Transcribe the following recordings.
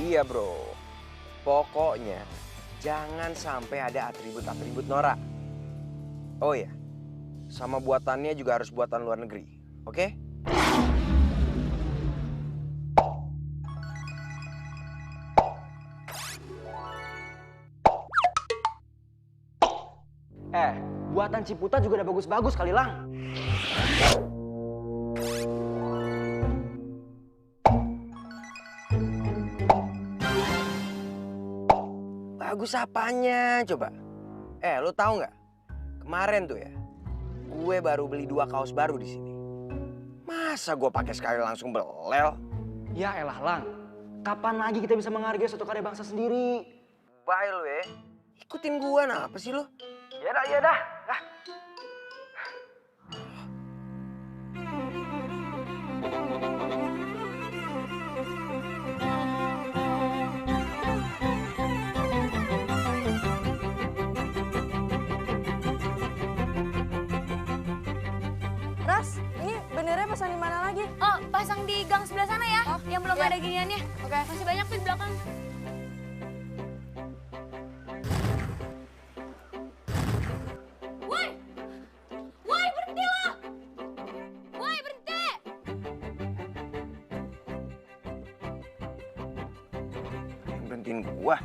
Iya bro, pokoknya jangan sampai ada atribut-atribut norak. Oh ya, sama buatannya juga harus buatan luar negeri, oke? Buatan Ciputa juga udah bagus-bagus kali, Lang. Bagus apanya coba? Lo tahu nggak? Kemarin tuh ya, gue baru beli 2 kaos baru di sini. Masa gue pakai sekali langsung belel? Ya elah Lang, kapan lagi kita bisa menghargai suatu karya bangsa sendiri? Bye lo ya. Ikutin gue, apa sih lo? Ya dah. Ras, ini bendernya pasang di mana lagi? Oh, pasang di gang sebelah sana ya, yang belum iya. ada giniannya. Oke. Masih banyak tuh di belakang. Woi! Woi, berhenti lo! Woi, berhenti! Berhentiin gue?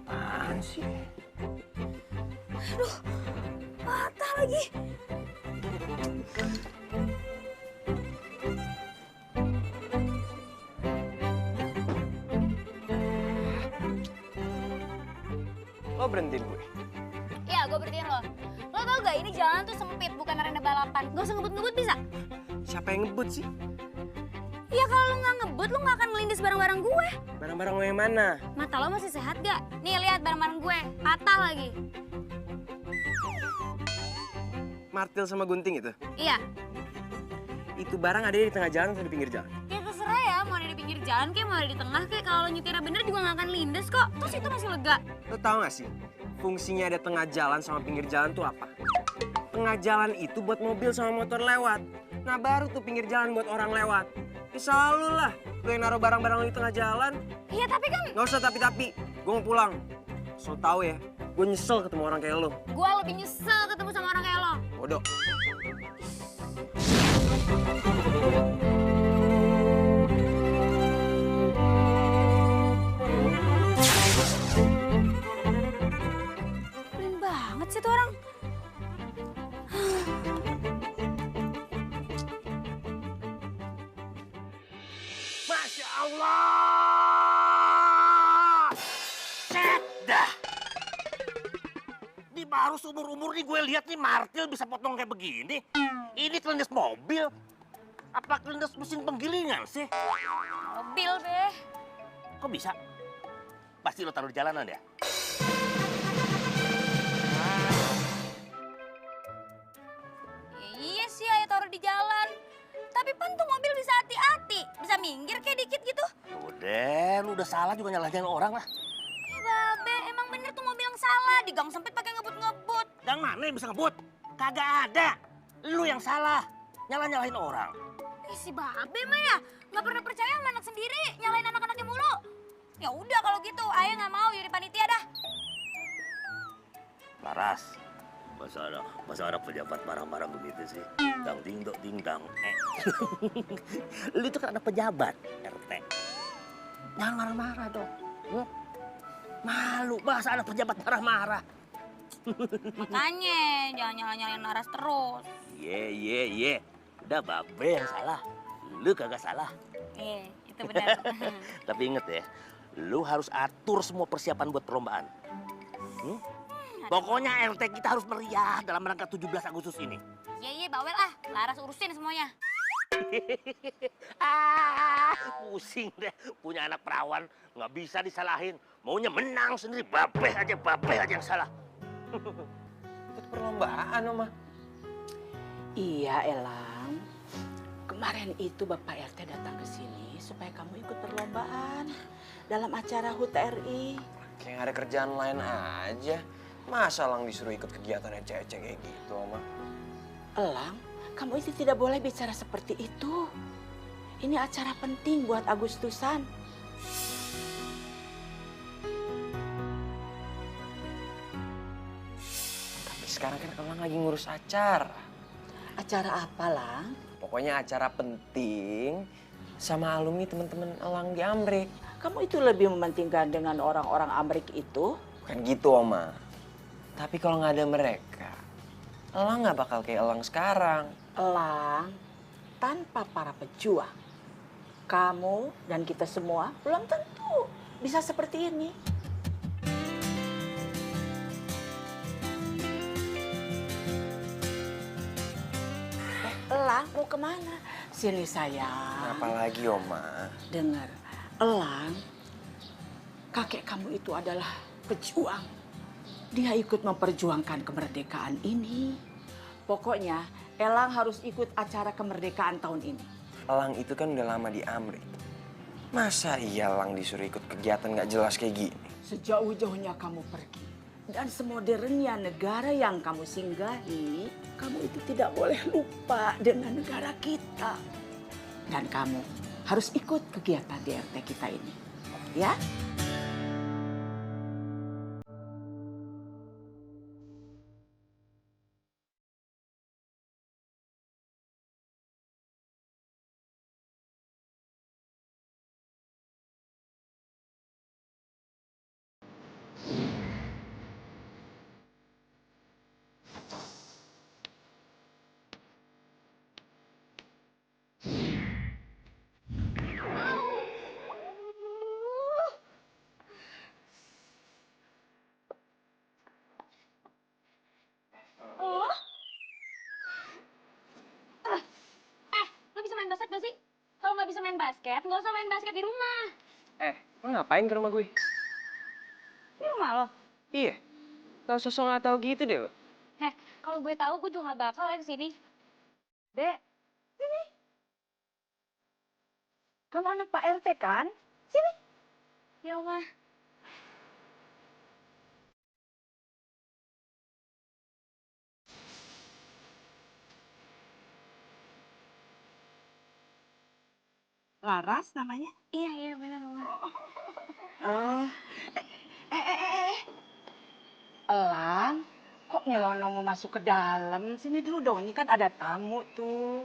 Apaan sih? Aduh, patah lagi. Lo berhentiin gue? Iya, gue berhentiin lo. Lo tau gak, ini jalan tuh sempit, bukan arena balapan. Gak usah ngebut-ngebut bisa? Siapa yang ngebut sih? Iya, kalau lo gak ngebut, lo gak akan ngelindes barang-barang gue. Barang-barang lo yang mana? Mata lo masih sehat gak? Nih, lihat barang-barang gue, patah lagi. Martil sama gunting itu? Iya. Itu barang ada di tengah jalan atau di pinggir jalan? Ya terserah ya, mau ada di pinggir jalan kayak mau ada di tengah kayak kalau nyetirnya bener juga gak akan lindes kok. Terus itu masih lega. Lo tau gak sih, fungsinya ada tengah jalan sama pinggir jalan tuh apa? Tengah jalan itu buat mobil sama motor lewat. Nah baru tuh pinggir jalan buat orang lewat. Ya selalu lah, lo yang naruh barang-barang lo di tengah jalan. Iya tapi kan Gak usah tapi-tapi, gue mau pulang. So tau ya, gue nyesel ketemu orang kayak lo. gue lebih nyesel ketemu sama orang kayak lo. Bodoh. Pelin banget sih tuh orang. Masya Allah! Set dah! Ini baru seumur-umur nih gue lihat nih martil bisa potong kayak begini. Ini kelindes mobil. Apa kelindes mesin penggilingan sih? Mobil deh. Kok bisa? Pasti lo taruh di jalanan ya? Ya iya sih ayah taruh di jalan. Tapi pan tuh mobil bisa hati-hati. Bisa minggir kayak dikit gitu. Udah, lu udah salah juga nyalahin orang lah. Eh babe, emang bener tuh mobil yang salah. Di gang sempit pakai ngebut-ngebut. Yang mana yang bisa ngebut? Kagak ada. Lu yang salah. Nyalahin orang. Ih si babe mah ya. Gak pernah percaya sama anak sendiri. Nyalain anak-anaknya mulu. Ya udah kalau gitu, ayah nggak mau jadi panitia dah. Laras, masa ada pejabat marah-marah begitu sih? Dang ding dok ding dang. Lu itu kan ada pejabat RT. Jangan marah-marah dong. Malu, masa ada pejabat marah-marah. Makanya jangan nyalain Laras terus. Ye. Udah babe yang salah. Lu kagak salah. Itu benar. Tapi inget ya, lu harus atur semua persiapan buat perlombaan. Pokoknya RT kita harus meriah dalam rangka 17 Agustus ini. Iya, bawel ah. Laras urusin semuanya. Pusing deh. Punya anak perawan, nggak bisa disalahin. Maunya menang sendiri, babeh aja yang salah. Ikut perlombaan, Oma. Iya, Elang. Kemarin itu Bapak RT datang ke sini supaya kamu ikut perlombaan dalam acara HUT RI. Kayak nggak ada kerjaan lain aja. Masa Lang disuruh ikut kegiatan ecek-ecek kayak gitu, Oma? Elang, kamu itu tidak boleh bicara seperti itu. Ini acara penting buat Agustusan. sekarang kan Elang lagi ngurus acara. Acara apa, Lang? Pokoknya acara penting sama alumni teman-teman Elang di Amrik. Kamu itu lebih mementingkan dengan orang-orang Amrik itu? Bukan gitu, Oma. Tapi kalau nggak ada mereka, Elang nggak bakal kayak Elang sekarang. Elang, tanpa para pejuang, kamu dan kita semua belum tentu bisa seperti ini. Elang mau kemana? Sini sayang. Apalagi, Oma. Dengar, Elang, kakek kamu itu adalah pejuang. Dia ikut memperjuangkan kemerdekaan ini. Pokoknya Elang harus ikut acara kemerdekaan tahun ini. Elang itu kan udah lama di Amrik. Masa iya Elang disuruh ikut kegiatan nggak jelas kayak gini? Sejauh-jauhnya kamu pergi dan semodernnya negara yang kamu singgahi, kamu itu tidak boleh lupa dengan negara kita. Dan kamu harus ikut kegiatan di RT kita ini. Ya? Lo bisa main basket gak sih? Kalau nggak bisa main basket, nggak usah main basket di rumah. Lo ngapain ke rumah gue? Di rumah lo? Iya, tau sosok nggak tahu gitu deh. Kalau gue tahu, gue juga nggak bakal ya kesini. Dek, sini. Kamu anak Pak RT kan? Sini. Ya, Oma. Laras namanya? Iya, benar, Oma. Oh. Elang, kok nyelonong mau masuk ke dalam? Sini dulu dong, ini kan ada tamu tuh.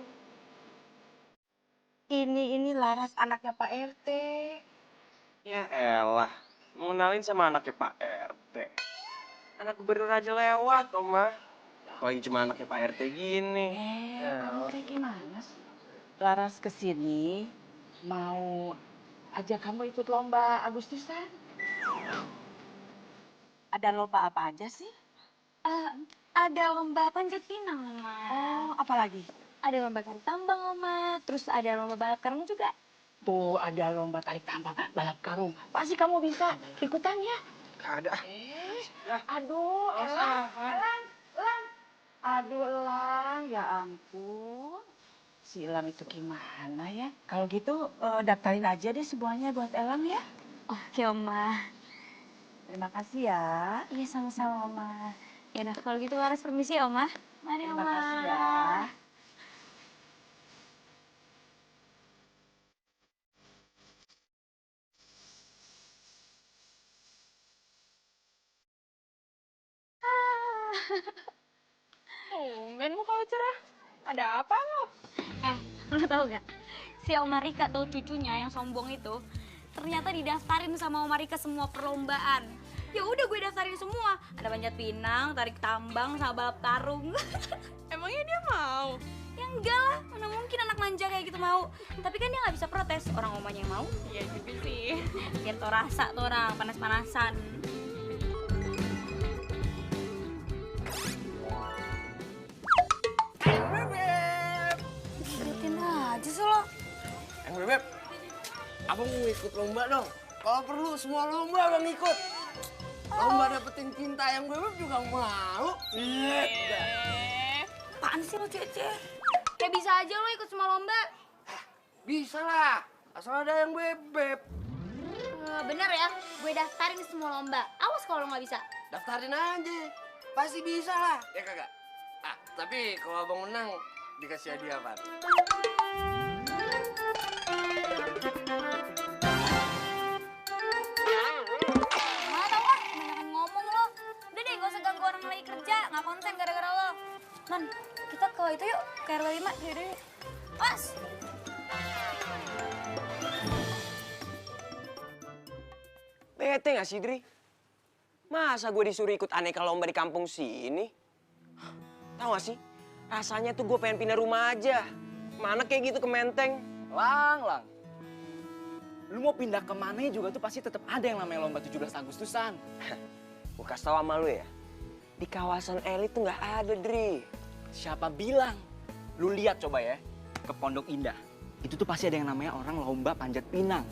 Ini Laras anaknya Pak RT. Ya elah, mau kenalin sama anaknya Pak RT. Anak gubernur aja lewat, Oma. Apalagi cuma anaknya Pak RT gini. Kamu kayak gimana sih? Laras kesini mau ajak kamu ikut lomba Agustusan. Ada lomba apa aja sih? Ada lomba panjat pinang, Oma. Oh, apa lagi? Ada lomba tarik tambang, Oma. Terus ada lomba balap karung juga. Tuh, ada lomba tarik tambang, balap karung. Pasti kamu bisa ikutan ya? Gak ada. Aduh, Elang. Aduh, Elang, ya ampun. Si Elang itu gimana ya? Kalau gitu, daftarin aja deh semuanya buat Elang ya. Oke, Oma. Terima kasih ya. Iya, sama-sama, Oma. Ya udah, kalau gitu Laras permisi, Oma. Mari, Terima Oma. kasih ya. Tumben mu kalau cerah. Ada apa lo? Lo tau gak? Si Oma Rika tuh cucunya yang sombong itu ternyata didaftarin sama Oma Rika semua perlombaan. Ya udah gue daftarin semua. Ada panjat pinang, tarik tambang, sama balap karung. Emangnya dia mau? Ya enggak lah, mana mungkin anak manja kayak gitu mau. Tapi kan dia nggak bisa protes, orang omanya yang mau. Iya juga sih. Biar tau rasa tuh orang, panas-panasan. Rutin aja sih lo. Bebep, abang mau ikut lomba dong. Kalau perlu semua lomba abang ikut. Lomba dapetin cinta yang Bebep juga mau. Apaan sih lo, Cece? Kayak bisa aja lo ikut semua lomba. Bisa lah, asal ada yang Bebep. Bener ya, gue daftarin semua lomba. Awas kalau lo nggak bisa. Daftarin aja, pasti bisa lah. Ya kagak? Tapi kalau abang menang, dikasih hadiah apa? Tau ah, kebanyakan ngomong lo. Udah deh, gak usah ganggu orang lagi kerja. Nggak konsen gara-gara lomba. Yaudah. Pas. Bete gak sih, Dri? Masa gue disuruh ikut aneka lomba di kampung sini? Tahu gak sih? Rasanya tuh gue pengen pindah rumah aja. Mana kayak gitu ke Menteng. Lang. Lu mau pindah kemana juga tuh pasti tetap ada yang namanya lomba 17 Agustusan. Gue kasih tau sama lu ya. Di kawasan elit tuh gak ada, Dri. Siapa bilang? Lu lihat coba ya, ke Pondok Indah. Itu tuh pasti ada yang namanya orang lomba panjat pinang.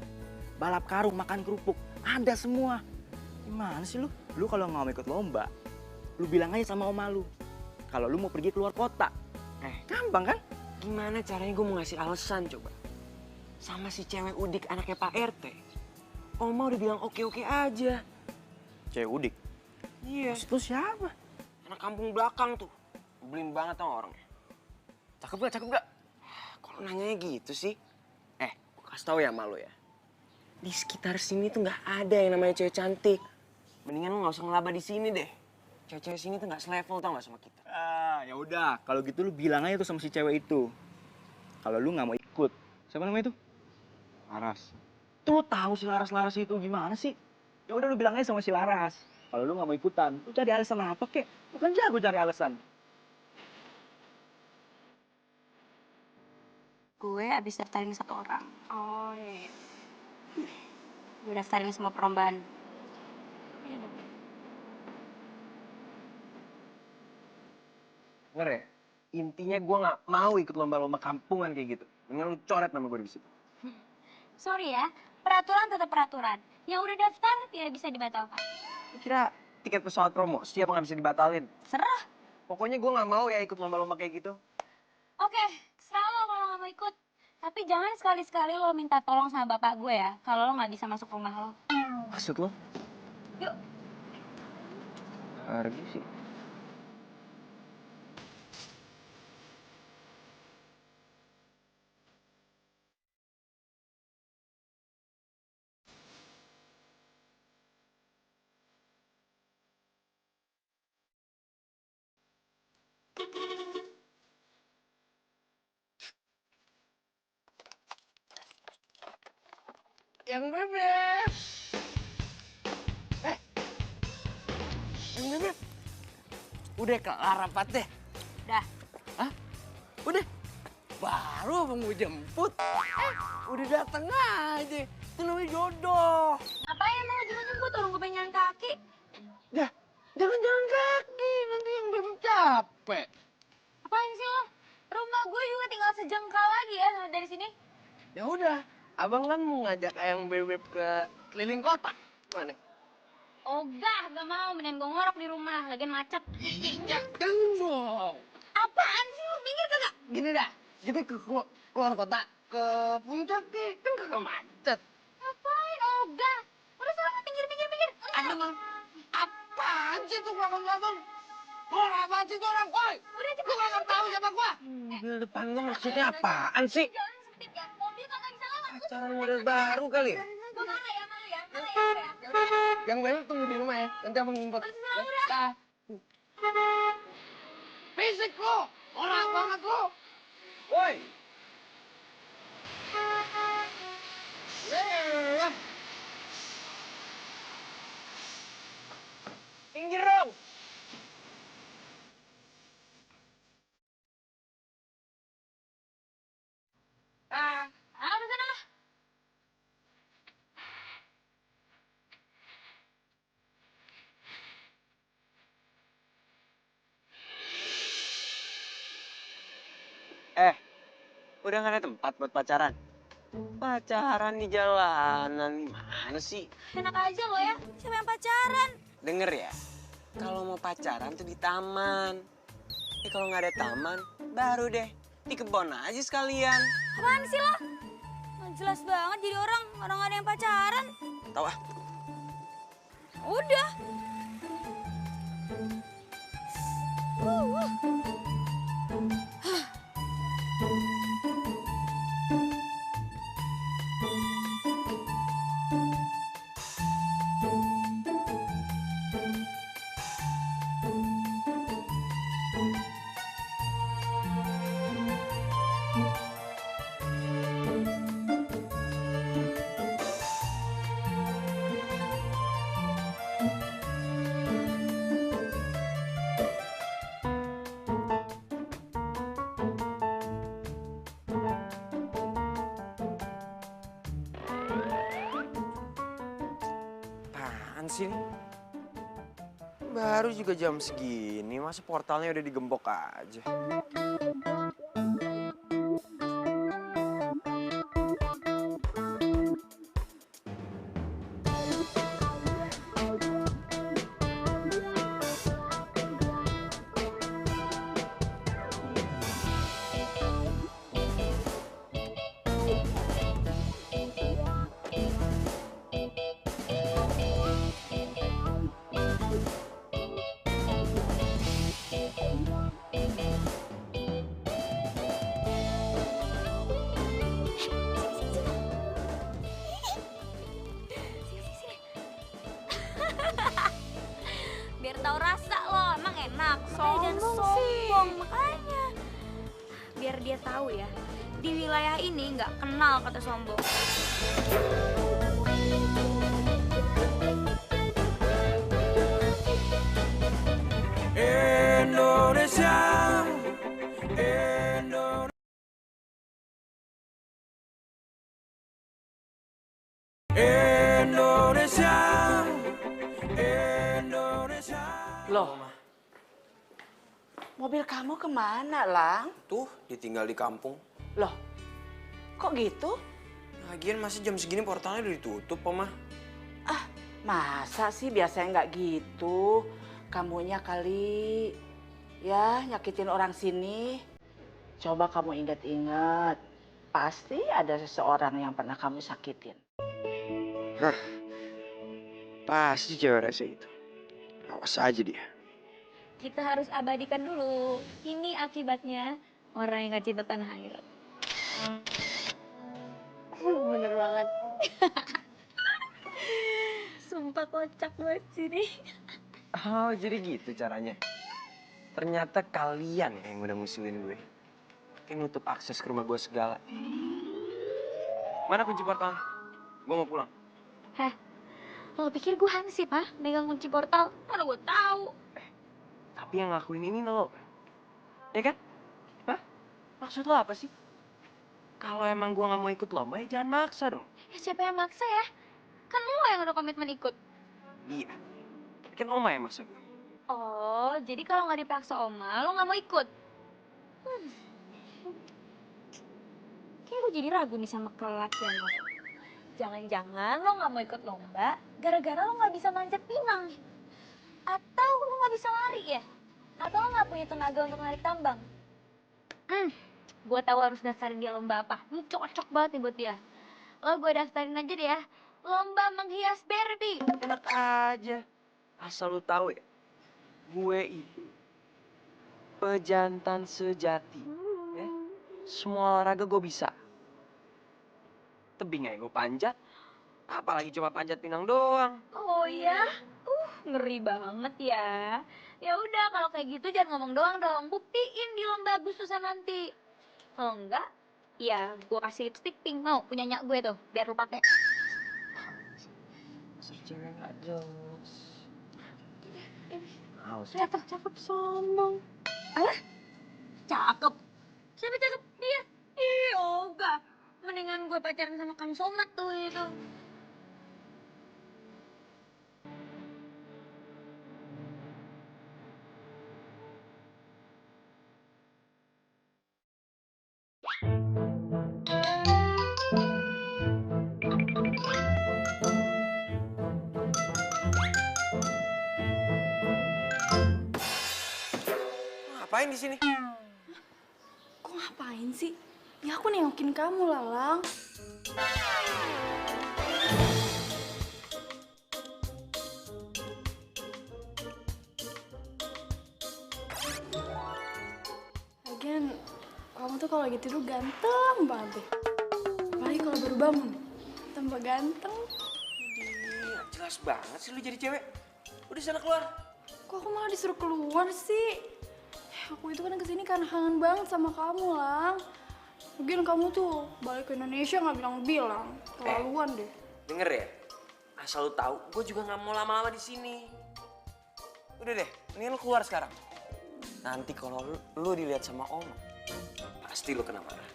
Balap karung, makan kerupuk. Ada semua. Gimana sih lu? Lu kalau nggak mau ikut lomba, lu bilang aja sama oma lu. Kalau lu mau pergi keluar kota. Gampang kan? Gimana caranya gue mau ngasih alasan coba? Sama si cewek udik anaknya Pak RT. Oma udah bilang oke-oke aja. Cewek udik. Iya. Maksud lu siapa? Anak kampung belakang tuh. Nyebelin banget sama orangnya. Cakep gak? Kalau nanyanya gitu sih. Gue kasih tau ya sama lu ya. Di sekitar sini tuh nggak ada yang namanya cewek cantik. Mendingan lu nggak usah ngelaba di sini deh. Cewek-cewek sini tuh nggak selevel tau nggak sama kita. Ya udah, kalau gitu lu bilang aja tuh sama si cewek itu. Kalau lu nggak mau ikut, siapa namanya itu? Laras. Tuh tahu si Laras itu gimana sih? Ya udah lu bilang aja sama si Laras. Kalau lu nggak mau ikutan, lu cari alasan apa kek? Lu kan jago cari alasan. Gue abis daftarin satu orang. Oh iya. Gue daftarin semua perlombaan. Bener ya? Intinya gue nggak mau ikut lomba-lomba kampungan kayak gitu. Mendingan lu coret nama gue di situ. Sorry ya, peraturan tetap peraturan. Yang udah daftar tidak bisa dibatalkan. Lu kira tiket pesawat promosi apa nggak bisa dibatalin? Serah. Pokoknya gue nggak mau ya ikut lomba-lomba kayak gitu. Oke, serah lo kalau nggak mau ikut. Tapi jangan sekali-sekali lo minta tolong sama bapak gue ya, kalau lo nggak bisa masuk rumah lo. Maksud lo? Yuk. Harga sih. Yang bebek. Yang bebek. Udah kelar rapat deh. Udah. Hah? Udah? Baru abang mau jemput. Udah dateng aja. Itu namanya jodoh. Ngapain lo jemput-jemput orang gue pengen jalan kaki? Dah, jangan jalan kaki. Nanti yang bebek capek. Apaan sih lo? Rumah gue juga tinggal sejengkal lagi ya dari sini. Ya udah, abang kan mau ngajak ayang bebek ke keliling kota. Mana? Ogah, gak mau. Mending gue ngorok di rumah, lagian macet. Ya jangan dong. Apaan sih lo? Minggir kagak? Gini dah, kita ke keluar kota, ke puncak nih, kan kagak macet. Ngapain? Ogah. Udah sana, minggir. Aduh, apaan sih tuh belakang-belakang? Oh, apaan sih tuh orang, woi? Udah cepet. Lu gak tahu siapa gua? Mobil depan lo maksudnya apaan sih? Jangan sempit ya. Mobil kagak bisa lewat. Pacaran model baru kali ya? Gue marah ya. Yang bener tunggu di rumah ya, nanti abang ngumpet. Dah. Fisik lo, orang banget lo. Woi. Pinggir dong. Udah sana. Udah gak ada tempat buat pacaran? Pacaran di jalanan, gimana sih? Enak aja lo ya. Siapa yang pacaran? Denger ya, kalau mau pacaran tuh di taman. Kalau nggak ada taman, baru deh di kebun aja sekalian. Apaan sih lo? Nggak jelas banget jadi orang ada yang pacaran. Tahu ah? Udah. Apaan sih ini? Baru juga jam segini, masa portalnya udah digembok aja. Biar tahu rasa lo, emang enak. Makanya jangan Sombong sih. sombong, makanya. Biar dia tahu ya, di wilayah ini nggak kenal kata sombong. Indonesia, Indonesia, Indonesia, Indonesia. Loh, mobil kamu kemana, Lang? Tuh, ditinggal di kampung. Loh, kok gitu? Lagian masih jam segini portalnya udah ditutup, Oma. Ah, masa sih biasanya nggak gitu? Kamunya kali ya nyakitin orang sini. Coba kamu ingat-ingat. Pasti ada seseorang yang pernah kamu sakitin. Pasti cewek rese itu. Awas aja dia. Kita harus abadikan dulu. Ini akibatnya orang yang nggak cinta tanah air. Bener banget. Sumpah kocak banget sini. Oh, jadi gitu caranya. Ternyata kalian yang udah musuhin gue. Kayak nutup akses ke rumah gue segala. Mana kunci portal? Gue mau pulang. Heh, lo pikir gue hansip ah? Megang kunci portal? Mana gue tahu. Tapi yang ngakuin ini lo. Ya kan? Hah? Maksud lo apa sih? Kalau emang gue nggak mau ikut lomba, ya jangan maksa dong. Ya siapa yang maksa ya? Kan lo yang udah komitmen ikut. Iya. Kan Oma yang maksa gue. Oh, jadi kalau nggak dipaksa Oma, lo nggak mau ikut? Kayaknya gue jadi ragu nih sama kelelakian lo. Jangan-jangan lo nggak mau ikut lomba gara-gara lo nggak bisa manjat pinang. Atau lo nggak bisa lari ya? Atau lo nggak punya tenaga untuk narik tambang? Gue tahu harus daftarin dia lomba apa. Ini cocok banget nih buat dia. Lo gue daftarin aja deh ya. Lomba menghias Barbie. Enak aja. Asal lu tahu ya. Gue itu pejantan sejati. Ya. Semua olahraga gue bisa. Tebing aja gue panjat. Apalagi cuma panjat pinang doang. Oh ya? Ngeri banget ya. Ya udah kalau kayak gitu jangan ngomong doang dong. Buktiin di lomba Agustusan nanti. Kalau enggak, ya gue kasih lipstick pink mau punyanya gue tuh biar lu pakai. Dasar cewek gak jelas. Haus. Cakep sombong. Alah, cakep. Siapa cakep? Dia. Ih, enggak. Mendingan gue pacaran sama Kang Somad tuh itu. Ngapain di sini? Kok ngapain sih? Ya aku nengokin kamu, Lalang. Lagian, kamu tuh kalau lagi tidur ganteng banget deh. Apalagi kalau baru bangun, tambah ganteng. Gak jelas banget sih lu jadi cewek. Udah sana keluar. Kok aku malah disuruh keluar sih? Aku itu kan kesini karena kangen banget sama kamu, Lang. Lagian kamu tuh balik ke Indonesia nggak bilang-bilang. Keterlaluan deh. Denger ya, asal lu tahu, gue juga nggak mau lama-lama di sini. Udah deh, mendingan lu keluar sekarang. Nanti kalau lu dilihat sama Om, pasti lu kena marah.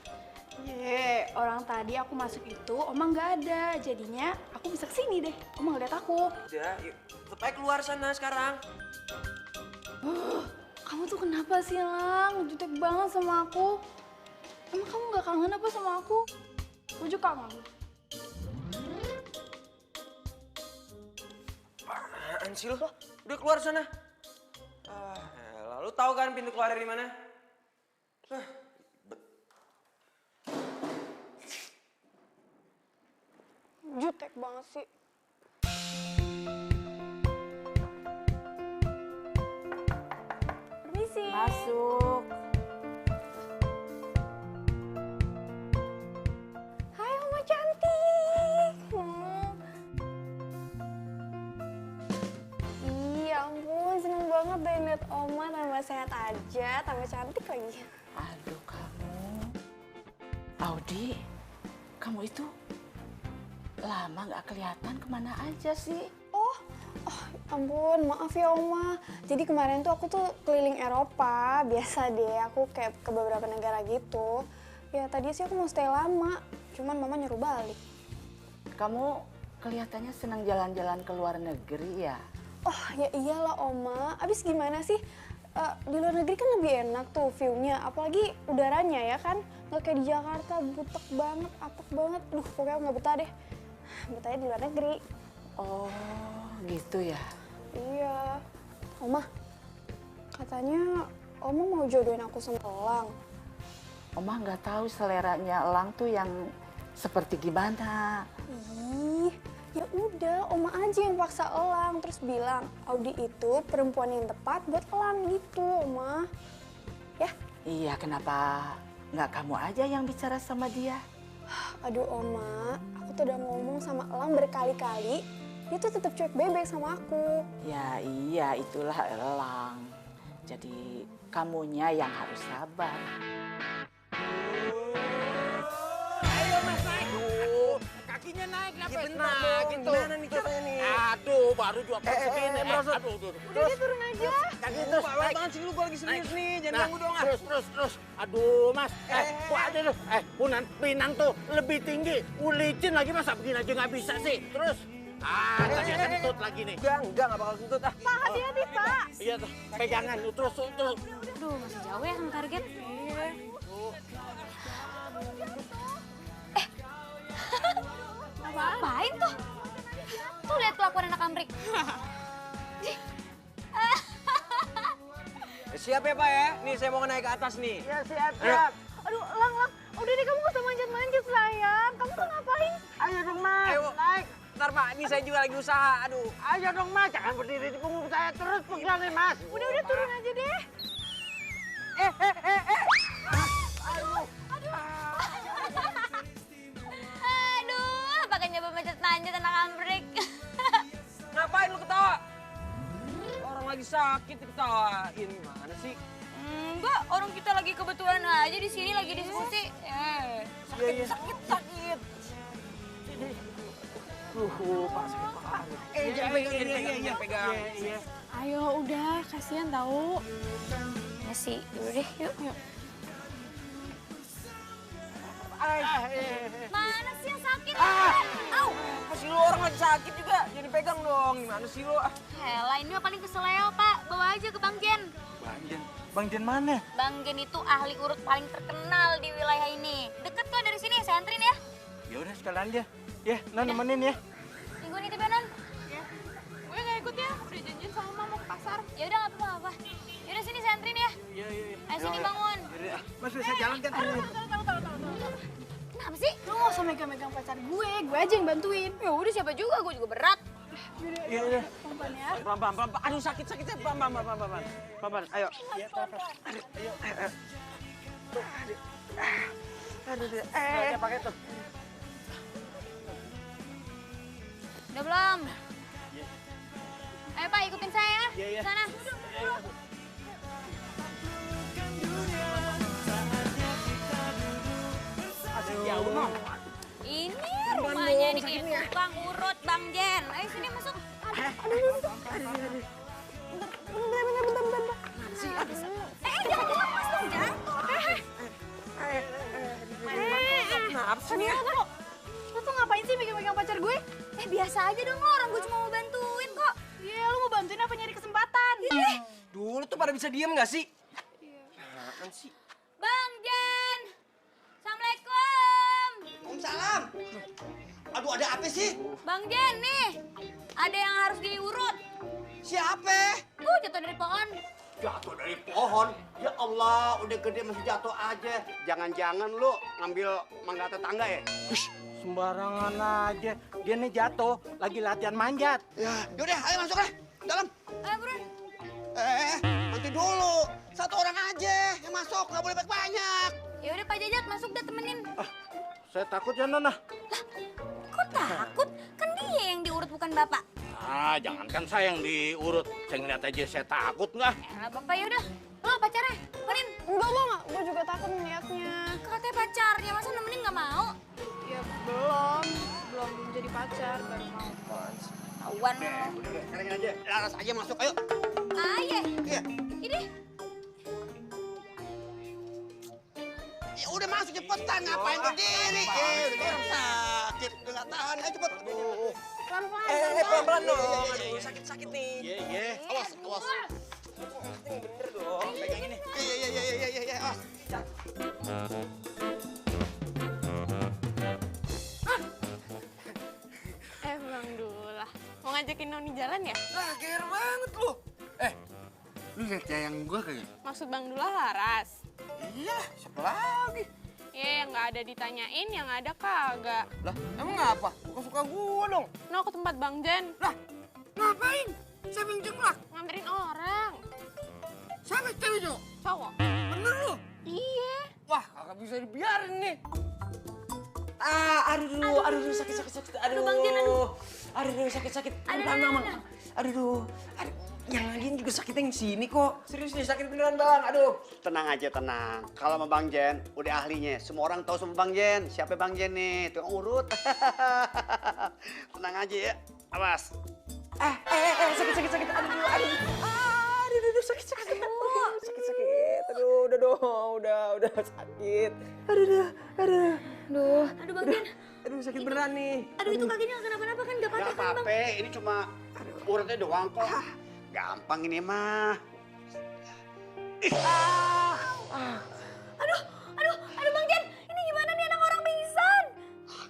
Orang tadi aku masuk itu, Oma nggak ada. Jadinya aku bisa kesini deh. Oma ngeliat aku. Udah, yuk. Tetep aja keluar sana sekarang. Kamu tuh kenapa sih, Lang? Jutek banget sama aku. Emang kamu nggak kangen apa sama aku? Aku juga kangen. Apaan sih lo? Udah keluar sana. Lalu tahu kan pintu keluar dari mana? Jutek banget sih. Permisi. Masuk. Hai Oma cantik. Iya ampun, seneng banget deh liat Oma tambah sehat aja, tambah cantik lagi. Aduh kamu. Audi, kamu itu lama nggak kelihatan kemana aja sih? Oh, ampun, maaf ya Oma. Jadi kemarin tuh aku tuh keliling Eropa, biasa deh. Aku kayak ke beberapa negara gitu. Ya tadi sih aku mau stay lama, cuman Mama nyuruh balik. Kamu kelihatannya senang jalan-jalan ke luar negeri ya? Oh ya iyalah Oma, abis gimana sih? Di luar negeri kan lebih enak tuh view-nya, apalagi udaranya ya kan? Nggak kayak di Jakarta, butek banget, apek banget. Duh, pokoknya nggak betah deh. Betahnya di luar negeri. Oh, gitu ya? Iya. Oma, katanya Oma mau jodohin aku sama Elang. Oma nggak tahu seleranya Elang tuh yang seperti gimana. Ih, ya udah, Oma aja yang paksa Elang terus bilang Audi itu perempuan yang tepat buat Elang gitu, Oma. Ya? Iya, kenapa nggak kamu aja yang bicara sama dia? Aduh, Oma, aku tuh udah ngomong sama Elang berkali-kali, dia tuh tetap cuek bebek sama aku. Ya iya, itulah Elang. Jadi kamunya yang harus sabar. Ayo Mas naik. Aduh, kakinya naik kenapa? Ya benar dong, gimana nih ceritanya nih? Aduh, baru juga begini. merosot. Aduh. Udah dia turun aja. Kaki Terus, terus, Pak, naik. tangan sih lu, gua lagi serius nih, jangan Nah, ganggu dong ah. terus. Aduh, Mas. Aduh. Punan Pinang tuh lebih tinggi. Ulicin lagi masa begini aja nggak bisa sih. Terus. Tadi kentut lagi nih. Enggak bakal kentut ah. Pak, hati-hati, Pak. Iya tuh, pegangan. Terus. Aduh, masih jauh ya sama target. Ngapain tuh? Tuh lihat kelakuan anak Amrik. Siap ya Pak ya? Nih saya mau naik ke atas nih. Ya siap. Aduh, Lang. Udah deh, kamu gak usah manjat-manjat, sayang. Kamu tuh ngapain? Ayo dong, Mas. Ayo. Naik. Ntar Pak, ini saya juga lagi usaha, aduh. Ayo dong, Mas. Jangan berdiri di punggung saya terus pegangin, Mas. Udah turun aja deh. Aduh, pakai nyoba manjat-manjat anak Amrik. Ngapain lu ketawa? Orang lagi sakit diketawain, gimana sih? Enggak, orang kita lagi kebetulan aja di sini lagi diskusi. Sakit. Jangan pegang. Ayo, udah. Kasihan tahu. Ya sih, yaudah deh, yuk. Mana sih yang sakit? Au! Masih lu orang lagi sakit juga, jadi pegang dong. Gimana sih lu? Hela, ini mah paling keseleo, Pak. Bawa aja ke Bang Jen. Bang Jen mana? Bang Jen itu ahli urut paling terkenal di wilayah ini. Deket kok dari sini, saya anterin ya. Ya udah sekalian dia. Ya, Non nemenin ya. Minggu ini tiba, Non. Gue gak ikut ya, udah janjian sama mama ke pasar. Ya udah nggak apa-apa. Yaudah sini saya anterin ya. Iya. Ayo sini bangun. Mas bisa jalan kan? Kenapa sih? Lu gak usah megang-megang pacar gue aja yang bantuin. Ya udah siapa juga, gue juga berat. Iya. Pelan ya. Pelan. Aduh sakit. Pelan. Ayo. Aduh. Pakai tuh. Udah belum? Ayo Pak, ikutin saya. Iya. Sana. Jauh, Non. Ini rumahnya nih, tukang urut Bang Jen. Ayo sini masuk. Jangan lemas dong, jatuh. Tania, lo tuh ngapain sih megang-megang pacar gue? Biasa aja dong lo, orang gue cuma mau bantuin kok. Iya, lo mau bantuin apa nyari kesempatan? Dulu tuh pada bisa diem nggak sih? Apaan sih? Bang Jen! Assalamualaikum! Waalaikumsalam. Aduh, ada apa sih? Bang Jen nih, ada yang harus diurut. Siapa? Jatuh dari pohon. Jatuh dari pohon? Ya Allah, udah gede masih jatuh aja. Jangan-jangan lu ngambil mangga tetangga ya? Sembarangan aja. Dia nih jatuh, lagi latihan manjat. Ya, yaudah, ayo masuk deh. Dalam. Ayo buruan. Nanti dulu. Satu orang aja yang masuk, nggak boleh banyak. Ya udah Pak Jajat masuk dah temenin. Saya takut ya, Nona. Kok takut? Kan dia yang diurut bukan Bapak. Ah, jangankan saya yang diurut. Saya ngeliat aja saya takut nggak? Yalah Bapak ya udah. Lo pacarnya, temenin. Enggak, gue juga takut ngeliatnya. Katanya pacarnya, masa nemenin nggak mau? Ya belum jadi pacar, baru mau. Tauan lo. Udah, sekarang aja. Laras aja masuk, ayo. Ayo. Iya. Ini. Ya udah masuk cepetan, ngapain berdiri? Udah orang sakit, udah nggak tahan. Ayo cepet. Aduh. Pelan-pelan. Pelan-pelan dong. Aduh, sakit-sakit nih. Iya. Awas. Bener dong. Pegang ini. Iya. Awas. Bang Dula. Mau ngajakin Noni jalan ya? Lah, gear banget lu. Lu lihat yang gua kayak. Maksud Bang Dula Laras? Iya, siapa lagi? Ya, yang nggak ada ditanyain, yang ada kagak. Lah, emang ngapa? Suka-suka gua dong. No, ke tempat Bang Jen. Lah, ngapain? Siapa yang jeklak? Nganterin orang. Siapa cewek itu? Cowok. Bener lu? Iya. Wah, kagak bisa dibiarin nih. Aduh, sakit. Aduh, Bang Jen, aduh, sakit. Aduh. Yang lain juga sakitnya yang sini kok. Serius nih, sakit beneran bang. Aduh. Tenang aja, tenang. Kalau sama Bang Jen, udah ahlinya. Semua orang tahu sama Bang Jen. Siapa Bang Jen nih? Tukang urut. Tenang aja ya. Awas. Sakit. Aduh, sakit. Sakit. Aduh, udah sakit. Aduh. Aduh Bang Jen. Aduh, sakit beneran nih. Aduh itu kakinya nggak kenapa-napa kan? Nggak Gak patah kan Bang? apa-apa, ini cuma urutnya doang kok. Gampang ini mah. Aduh Bang Jen. Ini gimana nih anak orang pingsan?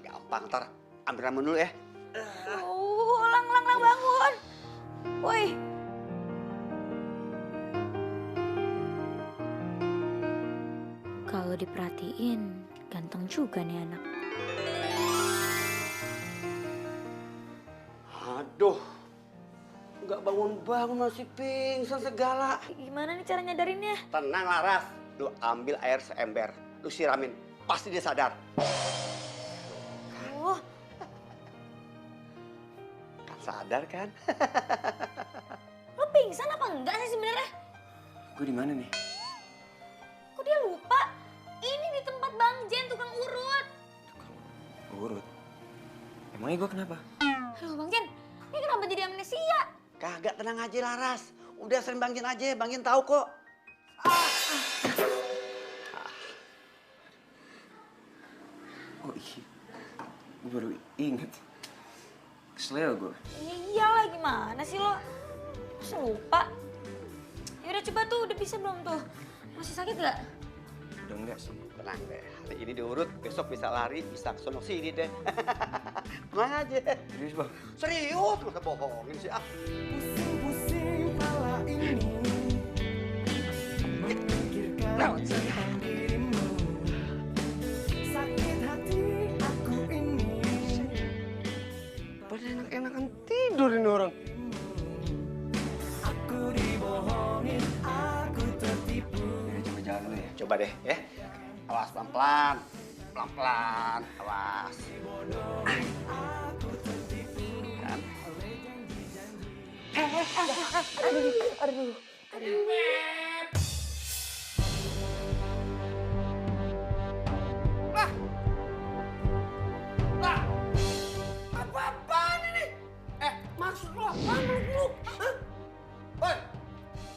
Gampang, ntar ambil ramen dulu ya. Lang bangun. Woi. Kalau diperhatiin, ganteng juga nih anak. Aduh, nggak bangun-bangun masih pingsan segala. Gimana nih cara nyadarinnya? Tenang Laras, lu ambil air seember, lu siramin, pasti dia sadar. Oh, Kan sadar kan? lo pingsan apa enggak sih sebenarnya? Gue di mana nih? Kok dia lupa? Ini di tempat Bang Jen, tukang urut. Urut. Emangnya gue kenapa? Aduh Bang Jen, ini kenapa jadi amnesia? Kagak, tenang aja Laras. Udah sering Bang Jen aja, Bang Jen tahu kok. Oh iya, gue baru inget. Kesel gue. Iyalah gimana sih lo? Masa lupa? Yaudah coba tuh, udah bisa belum tuh? Masih sakit gak? Udah enggak sih. Tenang deh, hari ini diurut, besok bisa lari, bisa kesana sini deh. Tenang aja. Serius bang? Serius, lu kebohongin sih ah. Pusing kepala ini, memikirkan tentang dirimu. Sakit hati aku ini. Pada enak-enakan tidur ini orang. Aku dibohongin, aku tertipu. Coba jalan dulu ya. Coba deh ya. Awas pelan-pelan. Pelan-pelan, awas. Kan? Apa-apaan ini? Maksud lo apaan peluk-peluk? Hah? Woi,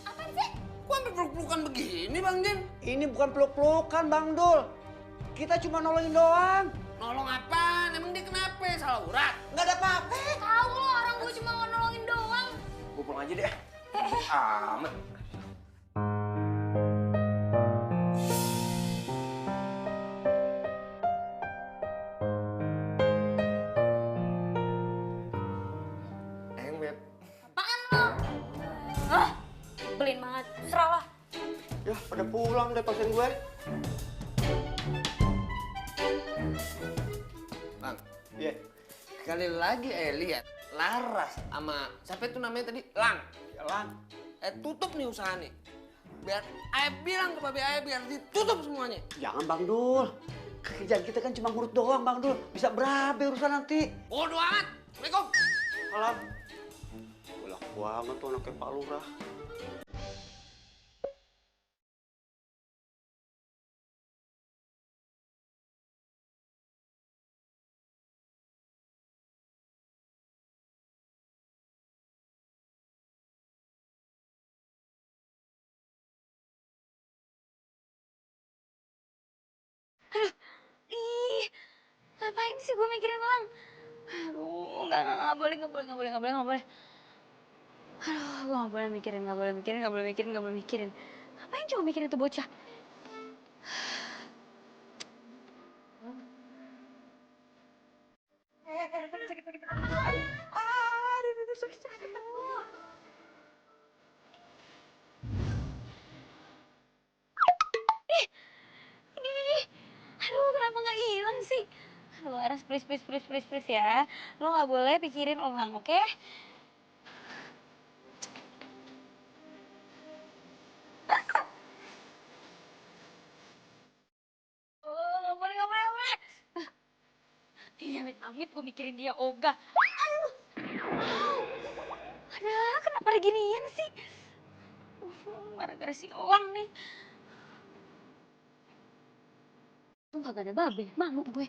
Apaan sih? kok sampai peluk-pelukan begini Bang Jen? Ini bukan peluk-pelukan Bang Dul. Kita cuma nolongin doang. Nolong Laura? Nggak ada apa-apa. Tahu lo, orang gue cuma mau nolongin doang. Gue pulang aja deh. Amat. Beb. Apaan lo? Hah? Belin banget. Serah lah. Ya, pada pulang deh pasien gue. Bang, iya. Sekali lagi lihat Laras sama siapa itu namanya tadi? Lang. Ya, Lang. Tutup nih usaha nih. Biar bilang ke babe biar ditutup semuanya. Jangan Bang Dul. Kerjaan kita kan cuma ngurut doang Bang Dul. Bisa berabe urusan nanti. Bodoh amat. Assalamualaikum. Salam. Bolak banget tuh anaknya Pak Lurah. Ih, ngapain sih gue mikirin Lang? Aduh, nggak boleh. Aduh, gue nggak boleh mikirin. Ngapain coba mikirin itu bocah? Ini. Aduh, kenapa nggak hilang sih? Aduh, Aras, please ya. Lo nggak boleh pikirin orang, oke? Oh, nggak boleh. Amit gue mikirin dia ogah. Aduh, kenapa ginian sih? Gara-gara si Oang nih. Tuh kagak ada babe, malu gue.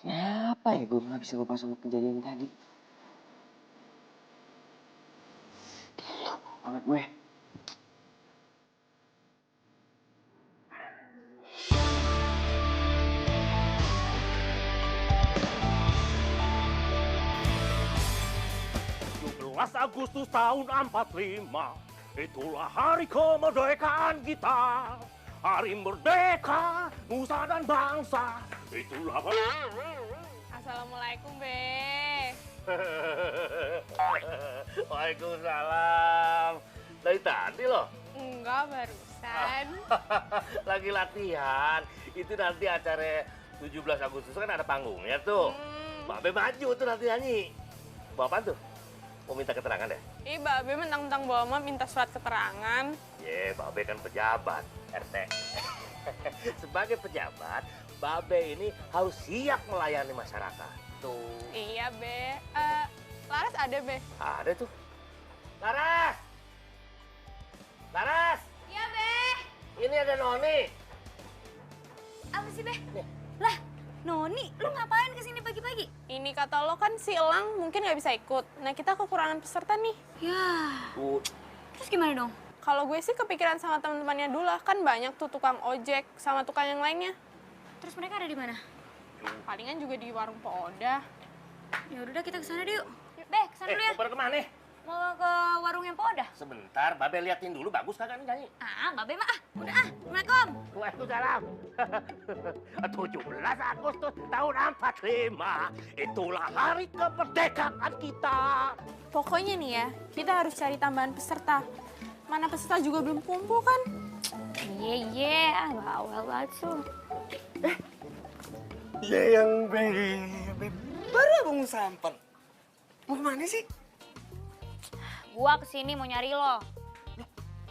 Kenapa ya gue nggak bisa lupa sama kejadian tadi? Banget gue. Agustus tahun 45, itulah hari kemerdekaan kita. Hari merdeka, nusa dan bangsa, itulah... Assalamualaikum, Be. Waalaikumsalam. Dari tadi loh? Enggak, barusan. Lagi latihan. Itu nanti acara 17 Agustus kan ada panggungnya tuh. Babe maju tuh nanti nyanyi. Bawa apaan tuh? Mau minta keterangan deh? Ih, Babe mentang-mentang bawa mah minta surat keterangan. Babe kan pejabat, RT. Sebagai pejabat, Babe ini harus siap melayani masyarakat. Tuh. Iya, Be. Laras ada, Be? Ada tuh. Laras! Laras! Iya, Be. Ini ada Noni. Apa sih, Be? Lah, Noni, lu ngapain kesini pagi-pagi? Ini kata lo kan si Elang mungkin nggak bisa ikut. Nah, kita kekurangan peserta nih. Ya. Terus gimana dong? Kalau gue sih kepikiran sama teman-temannya Dula, kan banyak tuh tukang ojek sama tukang yang lainnya. Terus mereka ada di mana? Palingan juga di warung Poda. Ya udah kita kesana dulu yuk. Be, kesana dulu ya. Mau pada kemana? Mau ke warung yang Poda. Sebentar, Babe liatin dulu bagus kagak nih nyanyi. Babe mah udah Assalamualaikum. Waalaikumsalam. 17 Agustus tahun 45, itulah hari kemerdekaan kita. Pokoknya nih ya, kita harus cari tambahan peserta. Mana peserta juga belum kumpul kan? Iya, bawel banget tuh. Ya yang beb. Baru abang samper. Mau kemana sih? Gua kesini mau nyari lo.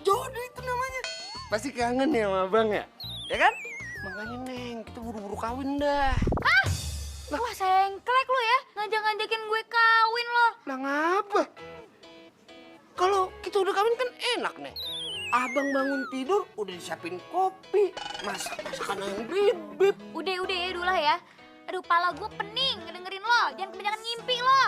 Jodoh itu namanya. Pasti kangen ya sama abang ya? Ya kan? Makanya Neng, kita buru-buru kawin dah. Wah, sengklek lo ya. Ngajak-ngajakin gue kawin lo. Lah ngapa? Kalau kita udah kawin kan enak, Neng. Abang bangun tidur udah disiapin kopi, masakan yang bib. Udah ya dulu lah ya. Aduh, pala gue pening ngedengerin lo. Jangan kebanyakan ngimpi lo.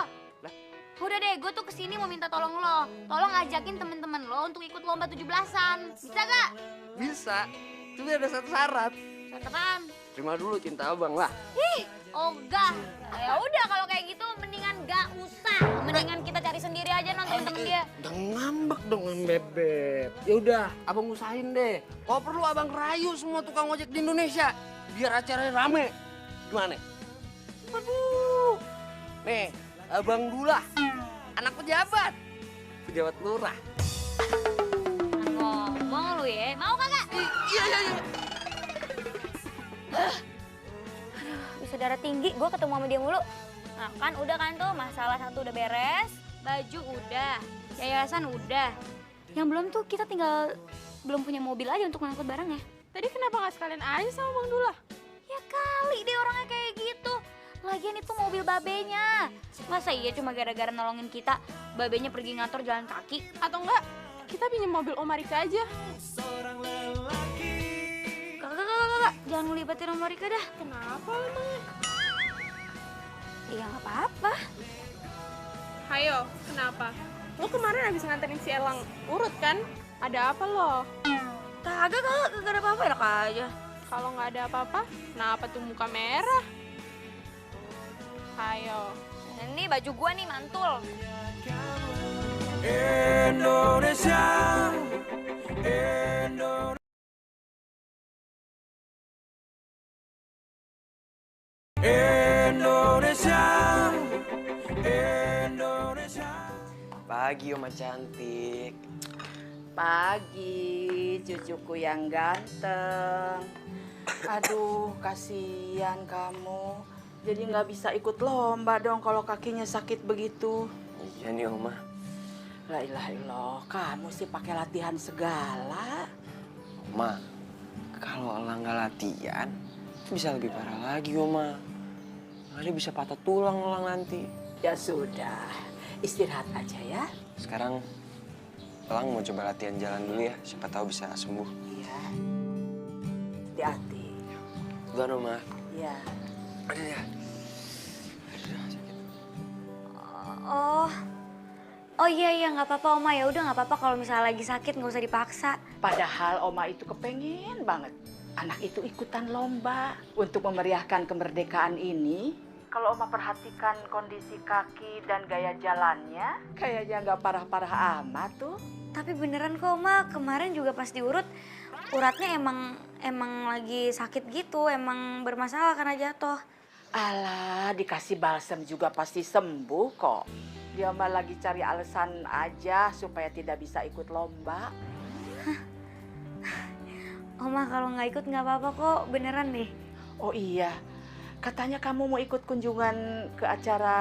Udah deh, gue tuh kesini mau minta tolong lo. Tolong ngajakin temen-temen lo untuk ikut lomba 17-an. Bisa gak? Bisa. Tapi ada satu syarat. Syarat apaan? Terima dulu cinta abang lah. Ih, ogah. Ya udah kalau kayak gitu mendingan gak usah. Mendingan kita cari sendiri aja nonton temen dia. Udah ngambek dong Bebek. Ya udah, abang usahain deh. Kalau perlu abang rayu semua tukang ojek di Indonesia biar acaranya rame. Gimana? Waduh. Nih, abang Dula, anak pejabat lurah. Ngomong lu ya, mau kagak? Iya. Bisa darah tinggi, gue ketemu sama dia mulu. Nah kan udah kan tuh, masalah satu udah beres, baju udah, yayasan udah. Yang belum tuh kita tinggal belum punya mobil aja untuk ngangkut barangnya. Tadi kenapa nggak sekalian aja sama Bang Dula? Ya kali deh orangnya kayak gitu. Lagian itu mobil babenya. Masa iya cuma gara-gara nolongin kita, babenya pergi ngantor jalan kaki? Atau enggak, kita pinjam mobil Om Marika aja. Kakak, jangan ngelibatin Om Marika dah. Kenapa emangnya? Iya nggak apa-apa. Hayo, kenapa? Lo kemarin habis nganterin si Elang urut kan? Ada apa lo? Kagak ada apa-apa, enak aja. Kalau nggak ada apa-apa, kenapa tuh muka merah? Hayo. Ini baju gua nih mantul. Indonesia. Pagi Oma cantik. Pagi, cucuku yang ganteng. Aduh, kasihan kamu. Jadi nggak bisa ikut lomba dong kalau kakinya sakit begitu. Iya nih Oma. La ilaha illallah, kamu sih pakai latihan segala. Oma, kalau Elang nggak latihan, bisa lebih parah lagi Oma. Dia bisa patah tulang Elang nanti. Ya sudah, istirahat aja ya. Sekarang Elang mau coba latihan jalan dulu ya, siapa tahu bisa sembuh. Iya. Hati-hati. Duluan Oma. Iya. Aduh ya. Oh iya nggak apa-apa Oma, ya udah nggak apa-apa kalau misalnya lagi sakit nggak usah dipaksa. Padahal Oma itu kepengen banget anak itu ikutan lomba untuk memeriahkan kemerdekaan ini. Kalau Oma perhatikan kondisi kaki dan gaya jalannya, kayaknya nggak parah-parah amat tuh. Tapi beneran kok Oma, kemarin juga pas diurut, uratnya emang lagi sakit gitu, emang bermasalah karena jatuh. Alah, dikasih balsam juga pasti sembuh kok. Dia mah lagi cari alasan aja supaya tidak bisa ikut lomba. Oma kalau nggak ikut nggak apa-apa kok, beneran deh. Oh iya, katanya kamu mau ikut kunjungan ke acara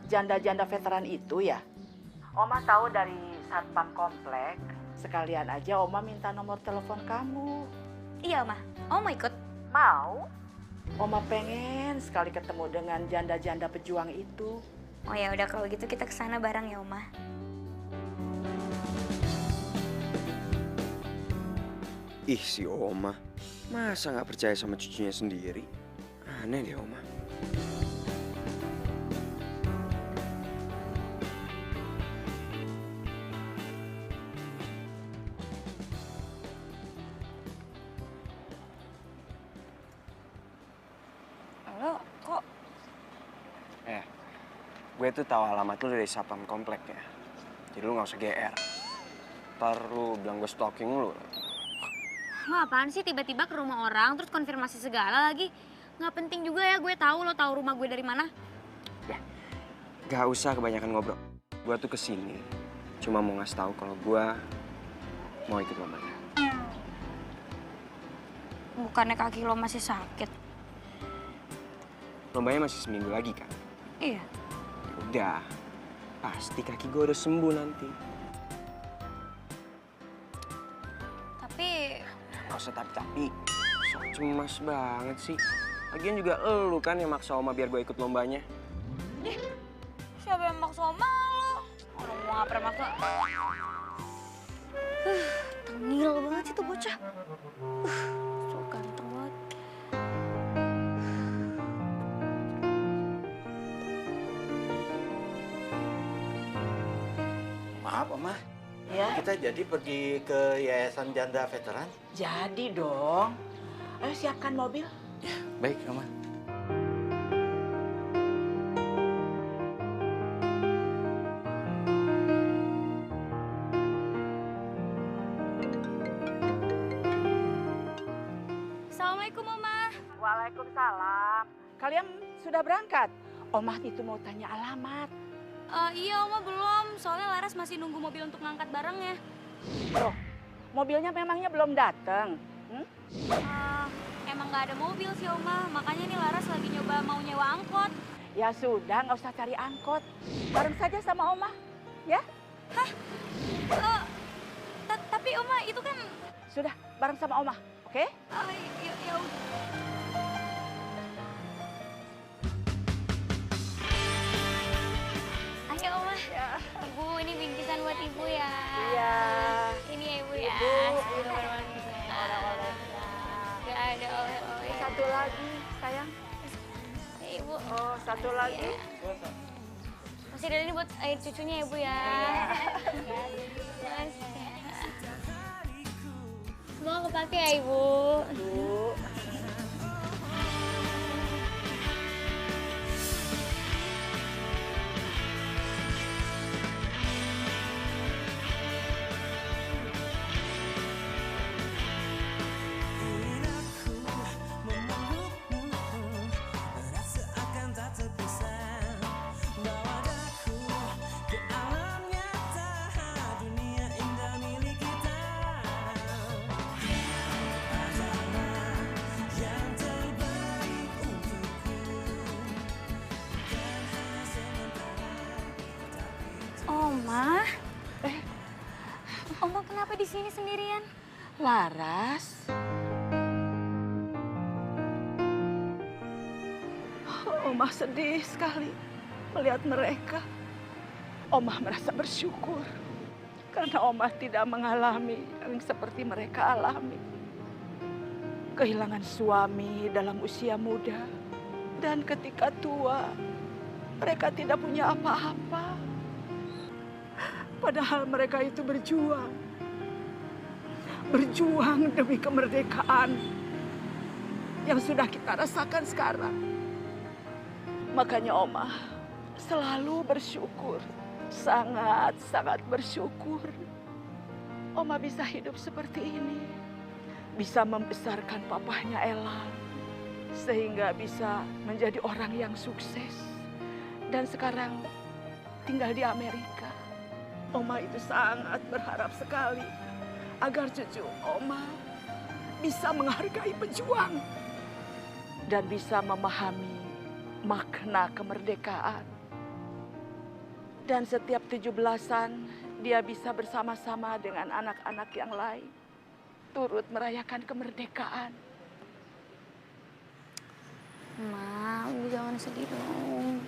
janda-janda veteran itu ya? Oma tahu dari Satpam Komplek. Sekalian aja Oma minta nomor telepon kamu. Iya Oma, Oma ikut? Mau? Oma pengen sekali ketemu dengan janda-janda pejuang itu. Oh ya udah kalau gitu kita kesana bareng ya Oma. Ih si Oma, masa nggak percaya sama cucunya sendiri? Aneh deh Oma. Lo kok? Gue tuh tahu alamat lu dari Satpam Komplek ya. Jadi lu nggak usah GR. Ntar lu bilang gue stalking lu. Lo apaan sih tiba-tiba ke rumah orang terus konfirmasi segala lagi? Nggak penting juga ya gue tahu lo tahu rumah gue dari mana. Gak usah kebanyakan ngobrol. Gue tuh kesini cuma mau ngasih tahu kalau gue mau ikut lombanya. Bukannya kaki lo masih sakit? Lombanya masih seminggu lagi kan? Iya. Udah, pasti kaki gue udah sembuh nanti. Tapi Gak usah tapi-tapi, sok cemas banget sih. Lagian juga elu kan yang maksa Oma biar gue ikut lombanya. siapa yang maksa Oma lo? Orang mau ngapre maksa. Tengil banget sih tuh bocah. So ganteng banget. Maaf, Oma. Ya, Kita jadi pergi ke Yayasan Janda Veteran? jadi dong. Ayo siapkan mobil. Baik, Oma. Assalamualaikum Oma. Waalaikumsalam. Kalian sudah berangkat? Omah itu mau tanya alamat. Iya Oma belum, soalnya Laras masih nunggu mobil untuk ngangkat barangnya. Loh, mobilnya memangnya belum datang? Emang nggak ada mobil sih Oma, makanya nih Laras lagi nyoba mau nyewa angkot. Ya sudah, nggak usah cari angkot. Bareng saja sama Omah, ya? Tapi Oma itu kan... Sudah, bareng sama Omah, oke? Ya udah. Ayo Oma, Ibu ini bingkisan buat Ibu ya. Iya. Ini ya Ibu ya. Gak ada oleh-oleh. Satu lagi, sayang. Ya, Ibu. Oh, satu lagi. Masih ada ini buat air cucunya ya Bu ya. Semua kepake ya Ibu. Oma? Oma kenapa di sini sendirian? Laras. Omah sedih sekali melihat mereka. Omah merasa bersyukur karena Omah tidak mengalami yang seperti mereka alami. Kehilangan suami dalam usia muda dan ketika tua mereka tidak punya apa-apa. Padahal mereka itu berjuang demi kemerdekaan yang sudah kita rasakan sekarang. Makanya Omah selalu bersyukur, sangat-sangat bersyukur. Omah bisa hidup seperti ini, bisa membesarkan papahnya Ella, sehingga bisa menjadi orang yang sukses. Dan sekarang tinggal di Amerika. Oma itu sangat berharap sekali agar cucu Oma bisa menghargai pejuang dan bisa memahami makna kemerdekaan. Dan setiap 17-an dia bisa bersama-sama dengan anak-anak yang lain turut merayakan kemerdekaan. Ma, Ibu jangan sedih dong.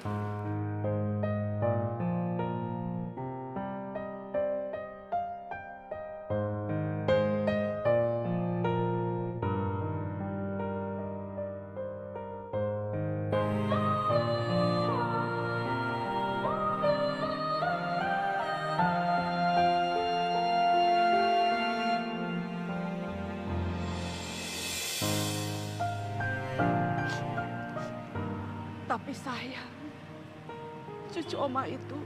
Tapi sayang, cucu Oma itu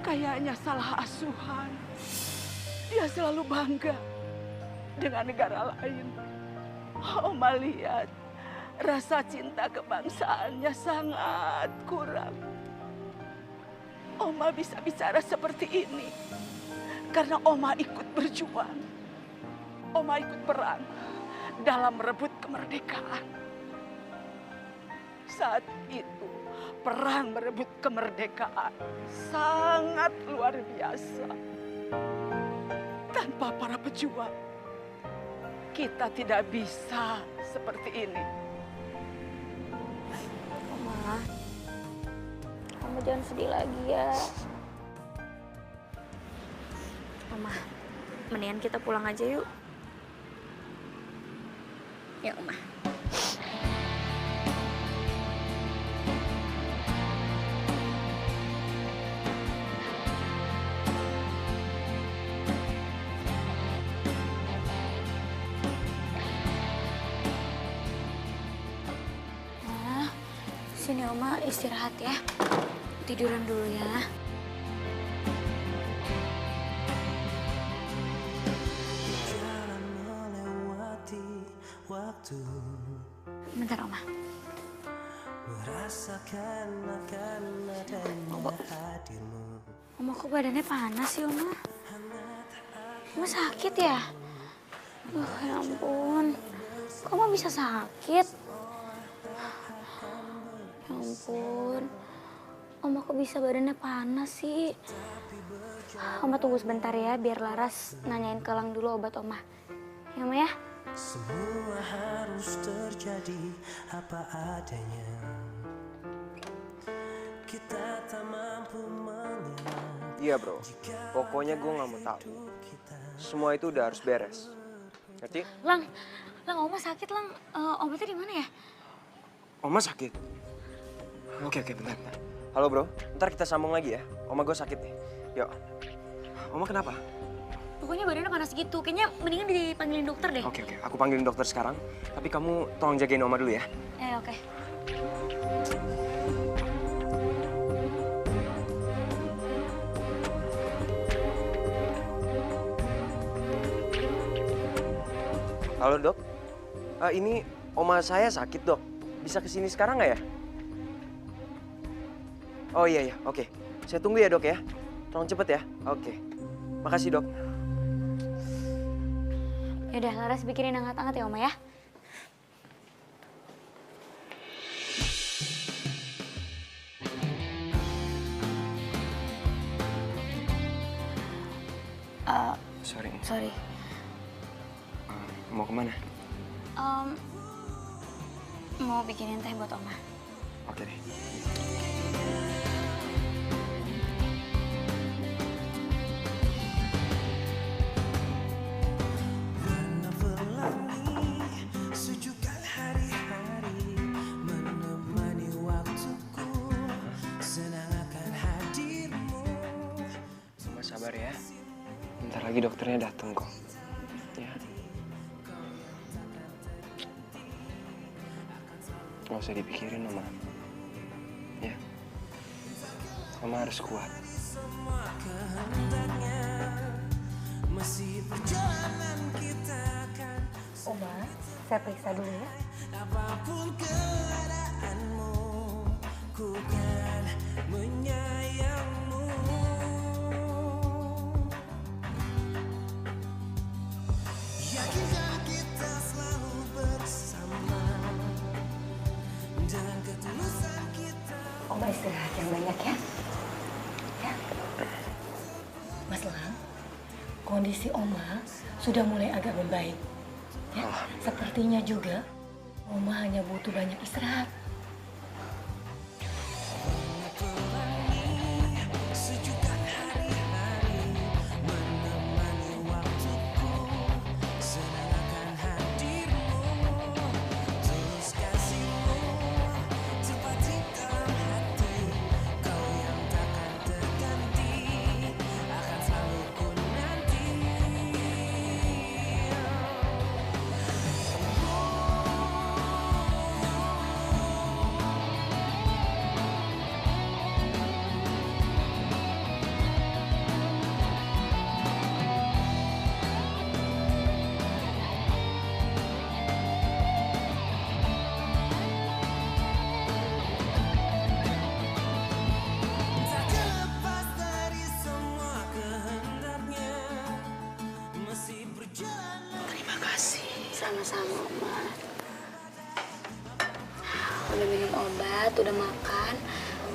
kayaknya salah asuhan. Dia selalu bangga dengan negara lain. Oma lihat rasa cinta kebangsaannya sangat kurang. Oma bisa bicara seperti ini karena Oma ikut berjuang. Oma ikut perang dalam merebut kemerdekaan. Saat itu, perang merebut kemerdekaan sangat luar biasa. Tanpa para pejuang, kita tidak bisa seperti ini. Oma, kamu jangan sedih lagi ya. Oma, Mendingan kita pulang aja yuk. Ya, Oma. Nah, sini Oma istirahat ya. Tiduran dulu ya. Bentar, Oma. Oma, kok badannya panas sih, Oma? Oma sakit ya? Ya ampun. Kok Oma bisa sakit? Ya ampun. Oma kok bisa badannya panas sih? Oma tunggu sebentar ya, biar Laras nanyain ke Lang dulu obat Oma. Ya, Oma ya? Semua harus terjadi apa adanya. Kita tak mampu mengelak. Iya bro, pokoknya gue nggak mau tahu. Semua itu udah harus beres. Ngerti? Lang, Oma sakit, Lang. Obatnya di mana ya? Oma sakit? Oke, bentar. Halo bro, ntar kita sambung lagi ya. Oma gue sakit nih. Yuk. Oma kenapa? Pokoknya badannya panas gitu. Kayaknya mendingan dipanggilin dokter deh. Oke, aku panggilin dokter sekarang. Tapi kamu tolong jagain Oma dulu ya. Oke. Halo dok, ini Oma saya sakit dok. Bisa kesini sekarang nggak ya? Oh iya, oke. Saya tunggu ya dok ya. Tolong cepet ya. Oke. Makasih dok. Yaudah, Laras bikinin hangat-hangat ya, Oma ya. Sorry. Mau kemana? Mau bikinin teh buat Oma. Oke deh. Sabar ya, bentar lagi dokternya datang kok. Ya. Gak usah dipikirin, Oma. Ya. Oma harus kuat. Oma, saya periksa dulu ya. Apapun keadaanmu, ku kan menyayangmu. Yakinkah kita selalu bersama dengan ketulusan kita. Oma istirahat yang banyak ya. Ya. Mas Lang, kondisi Oma sudah mulai agak membaik. Ya, sepertinya juga Oma hanya butuh banyak istirahat. Sama-sama, Oma. Udah minum obat, udah makan.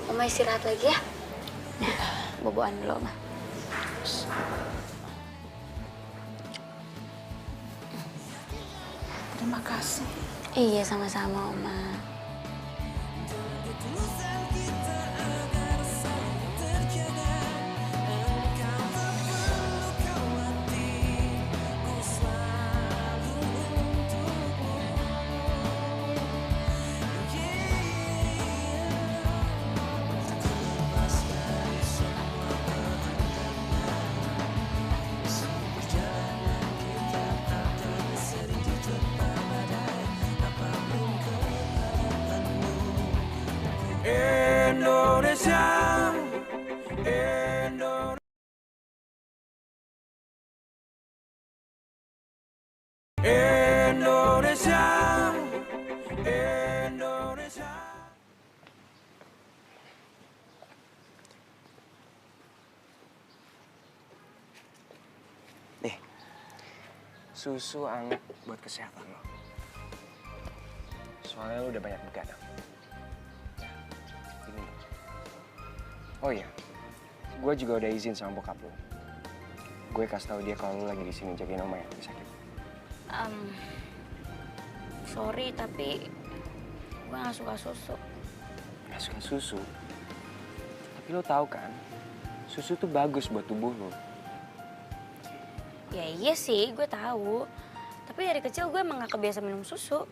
Oma istirahat lagi ya. Nah, boboan dulu, Oma. Terima kasih. Iya, sama-sama, Oma. susu anget buat kesehatan lo. Soalnya lo udah banyak begadang. Ya, ini lo. Oh iya, gue juga udah izin sama bokap lo. Gue kasih tahu dia kalau lo lagi di sini jagain Oma yang lagi sakit. Sorry, tapi gue gak suka susu. Gak suka susu? Tapi lo tahu kan, susu tuh bagus buat tubuh lo. Ya iya sih, gue tahu. Tapi dari kecil gue emang gak kebiasa minum susu.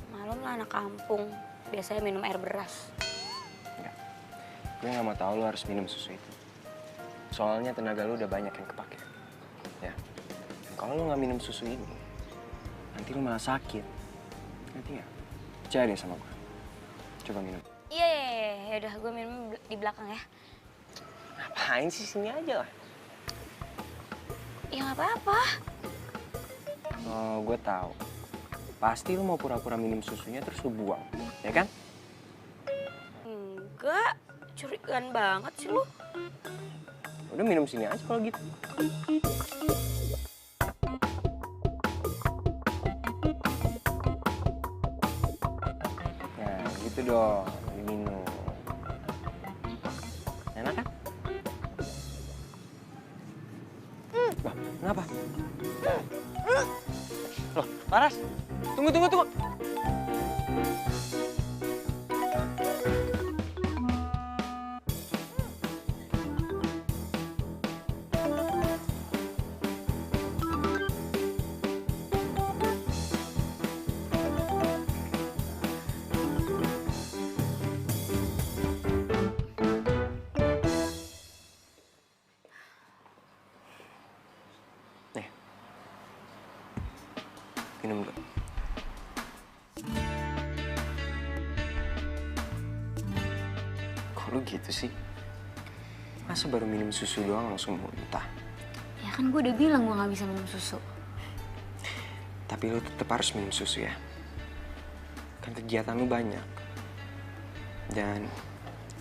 Malum lah anak kampung, biasanya minum air beras. Enggak, gue gak mau tahu lo harus minum susu itu. Soalnya tenaga lo udah banyak yang kepake. Ya, dan kalau lo gak minum susu ini, nanti lo malah sakit. Ngerti gak? Percaya deh sama gue. Coba minum. Iya, udah gue minum di belakang ya. Ngapain sih, sini aja lah. Ya nggak apa-apa. Oh, gue tahu. Pasti lo mau pura-pura minum susunya terus lo buang, ya kan? Enggak, curigaan banget sih lu. Udah minum sini aja kalau gitu. Nah, gitu dong, diminum. Enak kan? Wah, kenapa? Loh, Laras, tunggu. Nih, minum dulu. Kok lu gitu sih? Masa baru minum susu doang langsung muntah? Ya kan gue udah bilang gue nggak bisa minum susu. Tapi lu tetap harus minum susu ya. Kan kegiatan lu banyak. Dan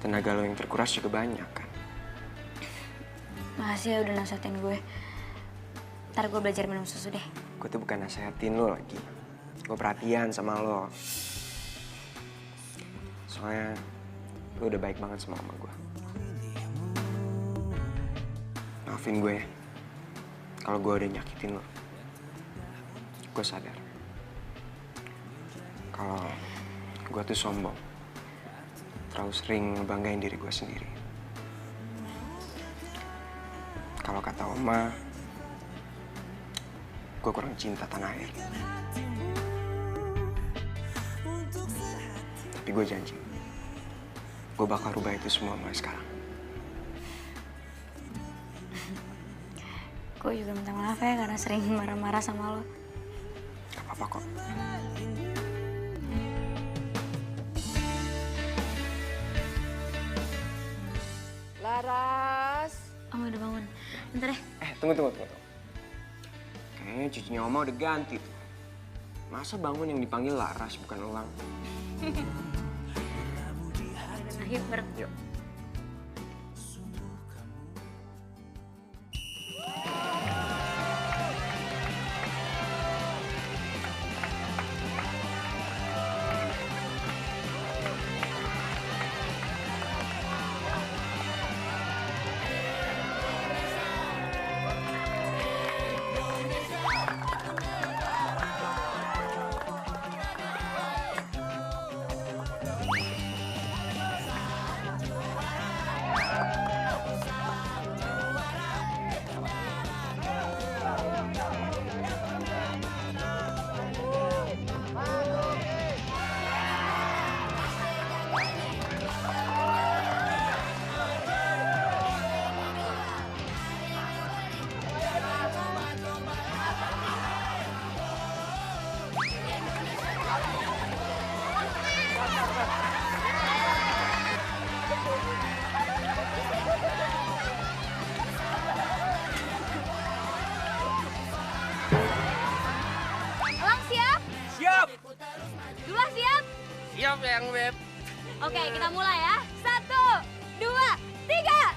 tenaga lu yang terkuras juga banyak kan. Makasih ya udah nasihatin gue. Ntar gue belajar minum susu deh. Gue tuh bukan nasihatin lu lagi. Gue perhatian sama lo. Soalnya lu udah baik banget sama mama gue. Maafin gue ya. Kalau gue udah nyakitin lo. Gue sadar. Kalau gue tuh sombong. Terlalu sering ngebanggain diri gue sendiri. Kalau kata Oma, gue kurang cinta tanah air. Tapi gue janji, gue bakal rubah itu semua mulai sekarang. Gue juga minta maaf ya karena sering marah-marah sama lo. Gak apa-apa kok. Laras. Oma udah bangun. Bentar deh. Tunggu. Kayaknya cucunya Oma udah ganti tuh. Masa bangun yang dipanggil Laras bukan Elang? Ayo, bareng. Yuk. Elang siap? Siap. Dua siap? Siap yang Beb. Oke, kita mulai ya. 1, 2, 3.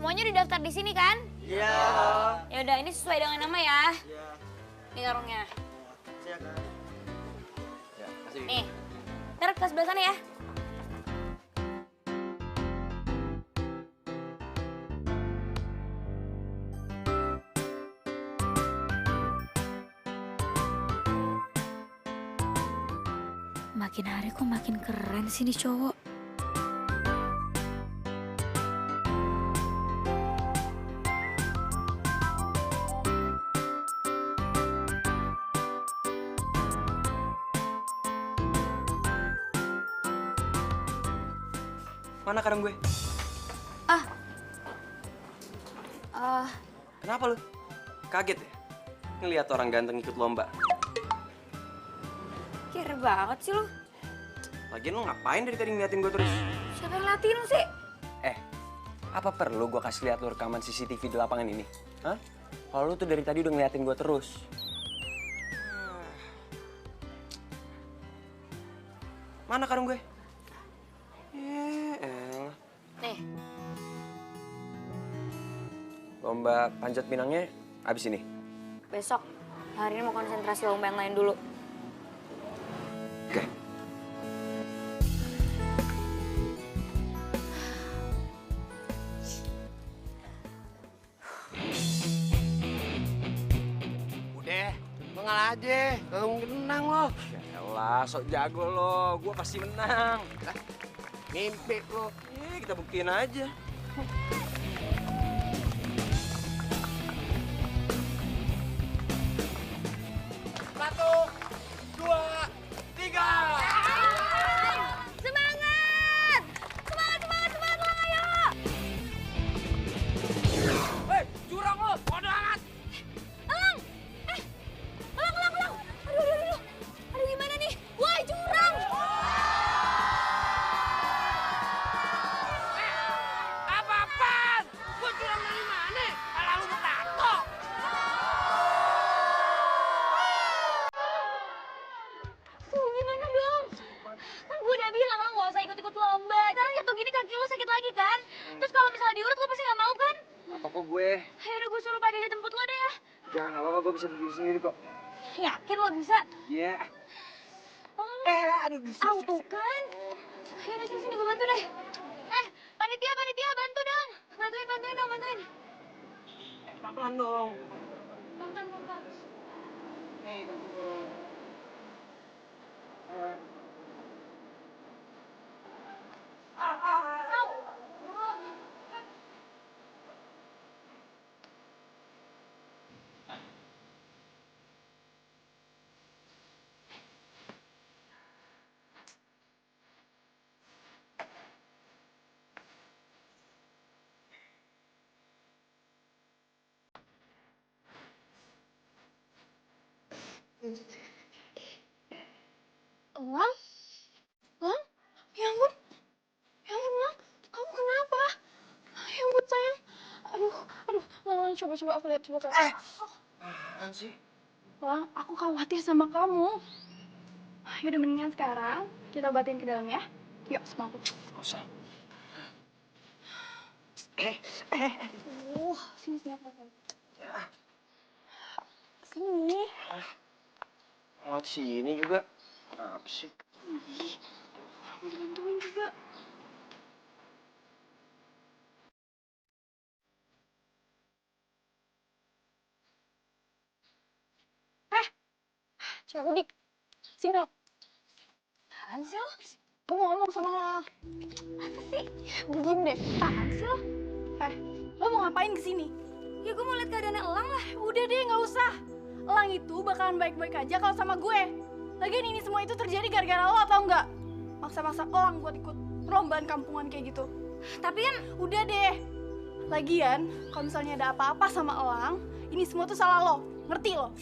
Semuanya udah daftar di sini kan? Iya. Ya udah, ini sesuai dengan nama ya. Iya. Ini karungnya. Saya kan. Ya, kasih. Nih. Ntar ke sebelah sana ya. Makin hari kok makin keren sih nih cowok. Mana karung gue? Kenapa lu? Kaget ya? Ngeliat orang ganteng ikut lomba. Kira banget sih lu. Lagian lu ngapain dari tadi ngeliatin gue terus? Siapa yang ngeliatin lu sih? Apa perlu gue kasih lihat lu rekaman CCTV di lapangan ini? Hah? Kalau lu tuh dari tadi udah ngeliatin gue terus. Mana karung gue? Elah. Nih. Lomba panjat pinangnya abis ini? Besok. Hari ini mau konsentrasi lomba yang lain dulu. Oke. Udah, lo ngalah aja. Gak mungkin menang lo. Yaelah, sok jago lo. Gue pasti menang. Mimpi lo. Kita buktiin aja. Satu, dua, tiga. Semangat! Semangat, semangat, semangat lah, ayo! Hei, curang lo. Bodoh amat. Elang! Elang, elang, elang! Aduh, aduh, aduh! Aduh, gimana nih? Wah, curang! Apa-apaan? Gue curang dari mana? Lalu bertato. Gimana dong? Kan gue udah bilang lo gak usah ikut-ikut lomba. Ntar jatuh gini kaki lo sakit lagi kan? Terus kalau misalnya diurut lo pasti gak mau kan? Apa kok gue? Ya udah gue suruh pagi jemput lo deh ya. Jangan apa-apa, gue bisa berdiri sendiri kok. Yakin lo bisa? Iya. Aduh bisa. Tuh kan? Ya udah sini gue bantu deh. Panitia, panitia bantu dong. Bantuin, bantuin dong, bantuin. Pelan-pelan dong. Pelan-pelan, pelan-pelan. Elang? Elang? Ya ampun. Ya ampun, Elang. Kamu kenapa? Ya ampun, sayang. Aduh, aduh. Elang, coba aku lihat. Coba. Apaan sih? Elang, aku khawatir sama kamu. Yaudah, mendingan sekarang kita obatin ke dalam ya. Yuk, sama aku. Gak usah. Sini aku. Sini. Oh, sini juga. Apa sih? Bantuin juga. Cewek, sini lo. Apaan sih lo? Gue mau ngomong sama lo. Apa sih? Begini deh. Apaan sih lo? Lo mau ngapain kesini? Ya gue mau lihat keadaannya Elang lah. Udah deh, nggak usah. Elang itu bakalan baik-baik aja kalau sama gue. Lagian ini semua itu terjadi gara-gara lo, tau nggak? Maksa-maksa Elang buat ikut perlombaan kampungan kayak gitu. Tapi kan Udah deh. Lagian, kalau misalnya ada apa-apa sama Elang, ini semua tuh salah lo. Ngerti lo?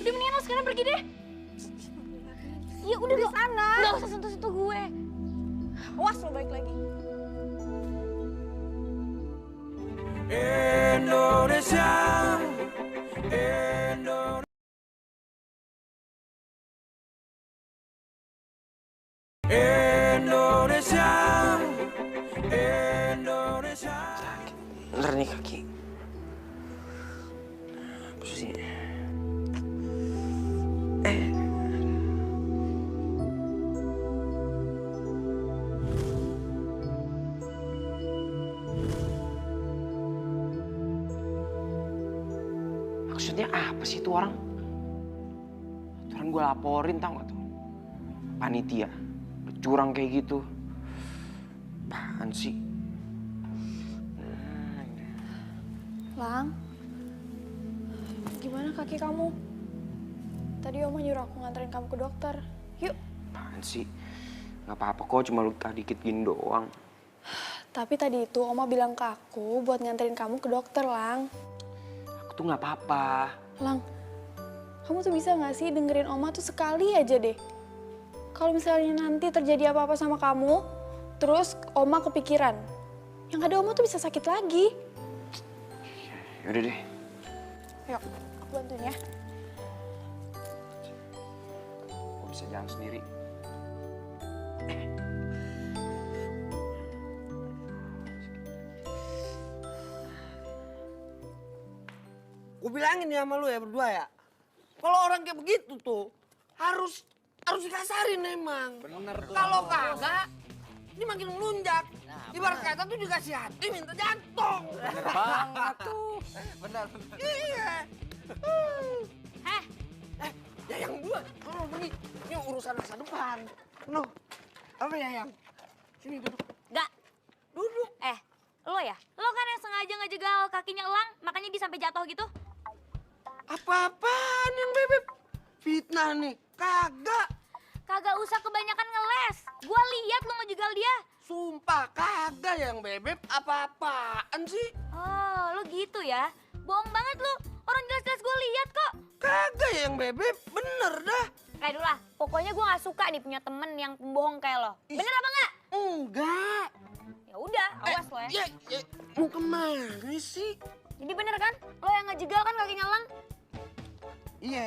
Udah, mendingan lo sekarang pergi deh. ya udah Di lo sana. nggak usah sentuh-sentuh gue. Awas lo balik lagi. Indonesia, Indonesia, Indonesia, Indonesia. nih kaki. Apa sih? Maksudnya apa sih itu orang? Orang gue laporin tau gak tuh? Panitia, curang kayak gitu. Apaan sih? Lang, gimana kaki kamu? Tadi Oma nyuruh aku nganterin kamu ke dokter. Yuk. Apaan sih? Gak apa-apa kok, cuma luka dikit gini doang. Tapi tadi itu Oma bilang ke aku buat nganterin kamu ke dokter, Lang. Aku tuh gak apa-apa. Lang, kamu tuh bisa gak sih dengerin Oma tuh sekali aja deh? Kalau misalnya nanti terjadi apa-apa sama kamu, terus Oma kepikiran, yang ada Oma tuh bisa sakit lagi. Yaudah deh. Yuk, aku bantuin ya. Gue bisa jalan sendiri. Gue bilangin ya sama lu ya berdua ya. Kalau orang kayak begitu tuh harus dikasarin emang. Bener tuh. Kalau kagak, ini makin melunjak. Ibarat kata tuh dikasih hati minta jantung. Bener banget tuh. Bener. Iya. Heh, Ya yang dua, lu ini urusan masa depan. Noh, apa ya yang? Sini duduk. gak. Duduk. Lo ya? Lo kan yang sengaja ngejegal kakinya Elang, makanya dia sampai jatuh gitu. Apa-apaan yang bebek? Fitnah nih, kagak. Kagak usah kebanyakan ngeles. Gua lihat lo ngejegal dia. Sumpah kagak yang bebek apa-apaan sih? Oh, lo gitu ya? Bohong banget lo. Orang jelas-jelas gue lihat kok. Kagak yang bebek, bener dah. Kayak dulu lah. Pokoknya gue nggak suka nih punya temen yang pembohong kayak lo. Bener apa nggak? Enggak. Ya udah, awas lo ya. Ya, mau kemana sih? Jadi bener kan? Lo yang ngejegal kan kakinya Elang? Iya.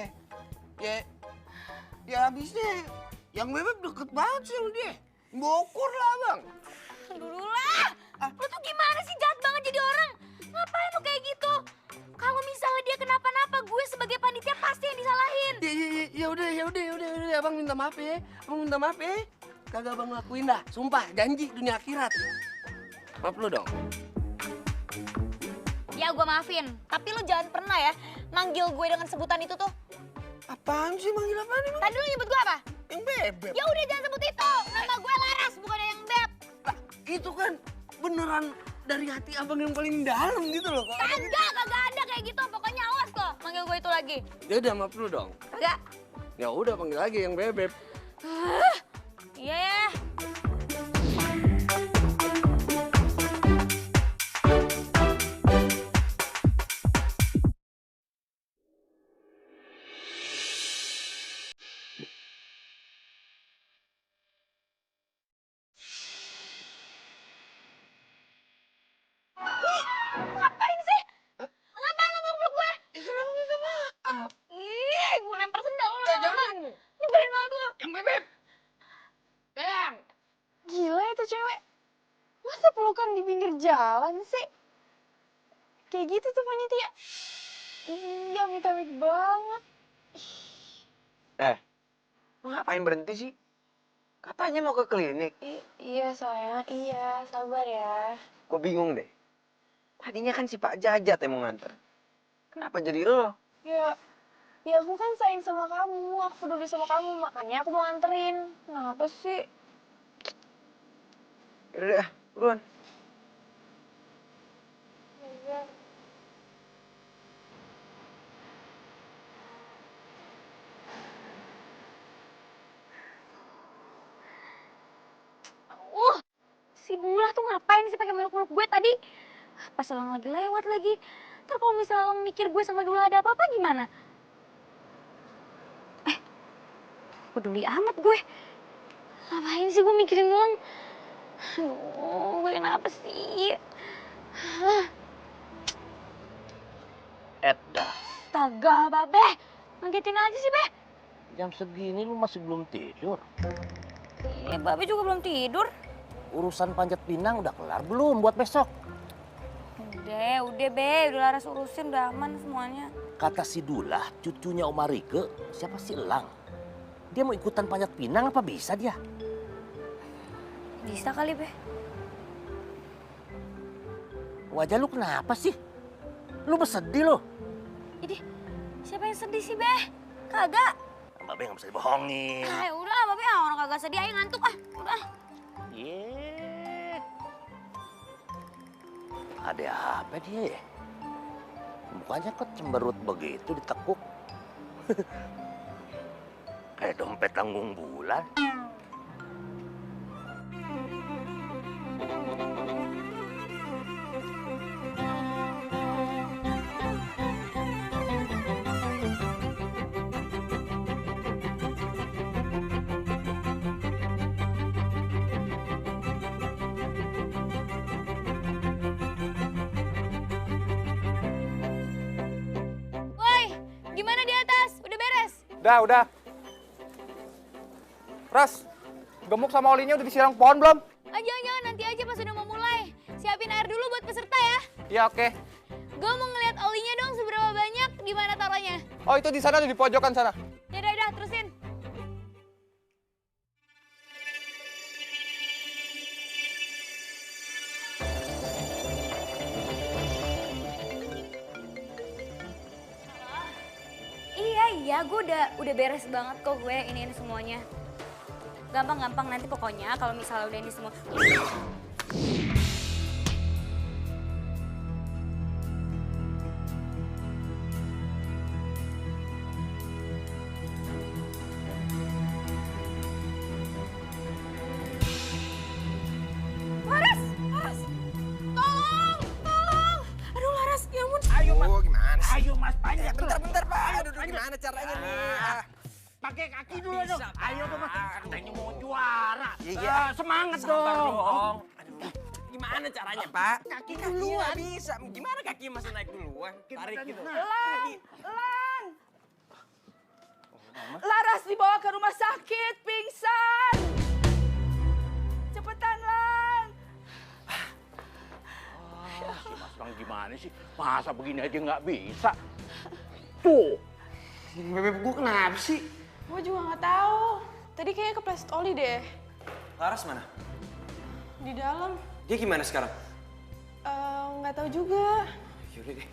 Ya habisnya yang bebek deket banget sih sama dia. Bokur lah bang. Dulu lah. Lo tuh gimana sih, jahat banget jadi orang? Ngapain lo kayak gitu? Kalau misalnya dia kenapa-napa, gue sebagai panitia pasti yang disalahin. Ya udah, abang minta maaf ya. Abang minta maaf ya. Kagak abang lakuin dah. Sumpah, janji dunia akhirat. Maaf lu dong. Ya gue maafin, tapi lo jangan pernah ya manggil gue dengan sebutan itu tuh. Apaan sih manggil apaan emang? Tadi lo nyebut gue apa? Yang bebek. Ya udah jangan sebut itu. Nama gue Laras, bukan yang Beb. Lah, itu kan beneran dari hati abang yang paling dalam gitu loh. Kagak ada kayak gitu. Pokoknya awas lo manggil gue itu lagi. Ya udah maaf lu dong. Kagak. Ya udah panggil lagi yang bebek. Iya ya. Ngapain sih? Ngapain lo peluk gue? Kenapa minta maaf? Ih, gue lempar sendal lo. Jangan. Nyeberin banget lo. Yang bebek. Bang. Gila itu cewek. Masa pelukan di pinggir jalan sih? Kayak gitu tuh panitia. Iya, amit-amit banget. Lu ngapain berhenti sih? Katanya mau ke klinik. Iya sayang, iya. Sabar ya. Gue bingung deh. Tadinya kan si Pak Jajat yang mau nganter. Kenapa jadi lo? Ya aku kan sayang sama kamu. Aku peduli sama kamu. Makanya aku mau nganterin. Kenapa sih? Yaudah, buruan. Si Bula tuh ngapain sih pakai meluk-meluk gue tadi? Pas Elang lagi lewat lagi. Ntar kalau misalnya Elang mikir gue sama Dula ada apa-apa gimana? Peduli amat gue. Ngapain sih gue mikirin Elang? Aduh, gue kenapa sih? Edda, Astaga, Babe. Ngagetin aja sih, Be. jam segini lu masih belum tidur. Iya, Babe juga belum tidur. Urusan panjat pinang udah kelar belum buat besok? Udah be, udah Laras urusin, udah aman semuanya. Kata si Dullah, cucunya Om Marike, siapa si Elang? Dia mau ikutan panjat pinang apa bisa dia? Bisa kali be. Wajah lu kenapa sih? Lu bersedih lo. Idih, siapa yang sedih sih be? Kagak. Mbak Be nggak bisa dibohongin. Ah ya udah Mbak Be, orang kagak sedih aja ngantuk ah. Udah. Ada apa dia ya? Mukanya kok cemberut begitu ditekuk. Kayak dompet tanggung bulan. Woi, gimana di atas? Udah beres? Udah. Ras, gemuk sama olinya udah disiram pohon belum? Ah, jangan nanti aja pas udah mau mulai. Siapin air dulu buat peserta ya. Iya, oke. Gue mau ngeliat olinya dong seberapa banyak, di mana taruhnya. Oh, itu di sana di pojokan sana. Udah, terusin. Iya, gue udah beres banget kok gue ini semuanya. Gampang nanti pokoknya kalau misalnya udah ini semua. Laras! Tolong! Aduh Laras, ya ampun. Ayo mas. Gimana sih? Ayo mas, banyak. Bentar Pak. Aduh, gimana caranya nih? Pakai kaki dulu dong. Bisa, Ayo dong mas. Pak. Katanya mau juara. Iya. Semangat Sabar dong. dong. Aduh, gimana caranya Pak? Kaki Nggak duluan. bisa. Gimana kaki masih naik duluan? Tarik gitu. Elang! Laras dibawa ke rumah sakit, pingsan! Cepetan, Lang! Mas Lang gimana sih? Masa begini aja nggak bisa? Tuh. Bebek gue kenapa sih? Gue juga nggak tahu. Tadi kayaknya kepleset oli deh. Laras mana? Di dalam. Dia gimana sekarang? Nggak tahu juga. Yaudah deh.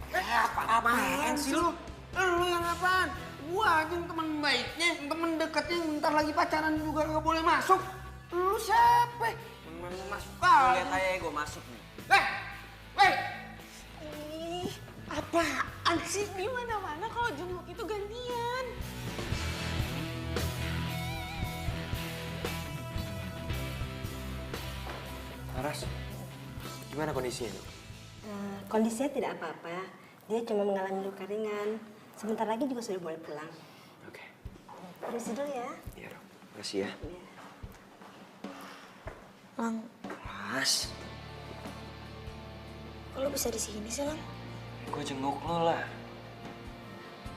Apaan sih lu? Lu yang apaan? Gua aja teman baiknya, teman dekatnya, ntar lagi pacaran juga nggak boleh masuk. Lu siapa? Temen masuk kali. Lihat aja gue masuk nih. Ih, apaan sih? Di mana-mana kalau jenguk itu gantian. Laras, gimana kondisinya? Kondisinya tidak apa-apa. Dia cuma mengalami luka ringan. Sebentar lagi juga sudah boleh pulang. Oke. Permisi dulu ya. Iya dong, makasih ya. Lang, Laras, kok lo bisa di sini sih, Lang? gue jenguk lo lah.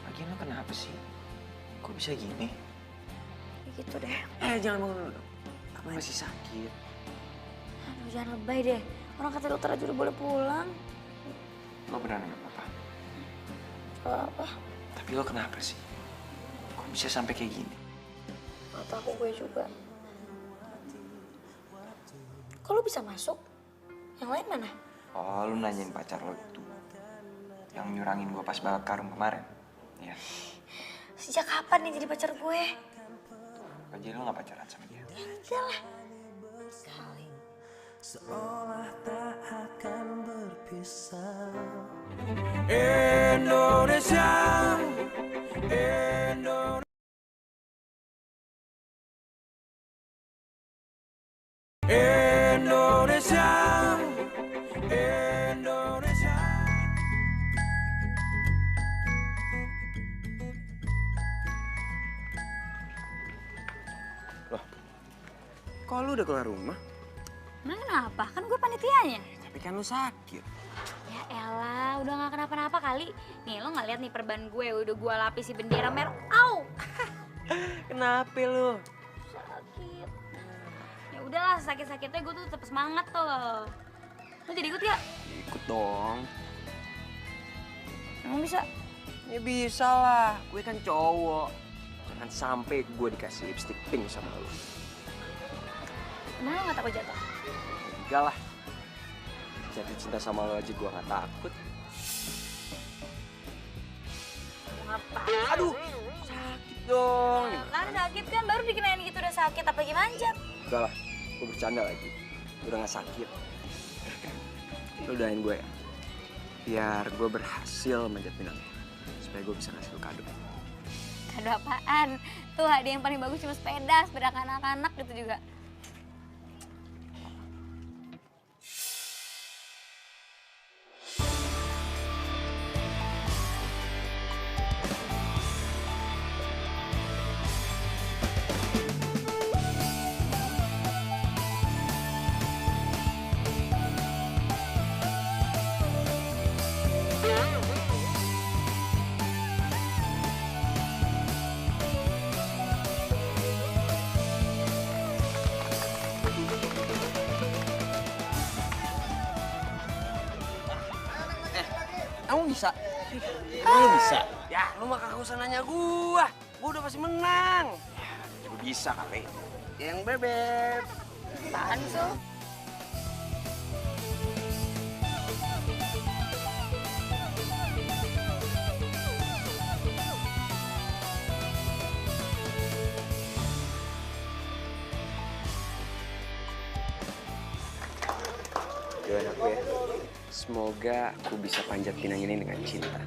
Lagian lo kenapa sih? Kok bisa gini? Ya gitu deh. Jangan bangun dulu dong. Aku masih sakit. Aduh, jangan lebay deh. Orang kata dokter aja udah boleh pulang. Lo beneran gak apa-apa? Apa? Tapi lo kenapa sih? Kok bisa sampai kayak gini? Gak tahu gue juga. Kok lu bisa masuk? Yang lain mana? Oh, lu nanyain pacar lo itu. Yang nyurangin gue pas balap karung kemarin. Iya. Sejak kapan nih jadi pacar gue? Jadi lo gak pacaran sama dia? Enggak lah. Sekali. Seolah tak akan berpisah. Indonesia, Indonesia, Indonesia, Indonesia. Kok lu udah keluar rumah? Emang kenapa? Kan gue panitianya. Tapi kan lu sakit. Ya elah, udah gak kenapa-napa kali. Nih, lo gak lihat nih perban gue, udah gue lapisi bendera merah. Au! Kenapa lu? Sakit. Ya udahlah, sakit-sakitnya gue tuh tetap semangat tuh. Lo jadi ikut ya? Ikut dong. Emang bisa? Ya bisa lah, gue kan cowok. Jangan sampai gue dikasih lipstick pink sama lo. Emang lo gak takut jatuh? Enggak lah. Jatuh cinta sama lo aja gue gak takut. Ngapain? Aduh, sakit dong. Kan sakit kan, baru dikenain gitu udah sakit, apalagi manjat. Enggak lah, gue bercanda lagi. Udah gak sakit. Lo doain gue ya. Biar gue berhasil manjat pinangnya. Supaya gue bisa ngasih lo kado. Kado apaan? Tuh hadiah yang paling bagus cuma sepeda anak-anak gitu juga. Kamu bisa? Lu bisa? Ya, lu mah kagak usah nanya gua. Gua udah pasti menang. Ya, gue bisa kali. Yang bebek. Apaan tuh? Doain aku ya. Semoga aku bisa panjat pinang ini dengan cinta.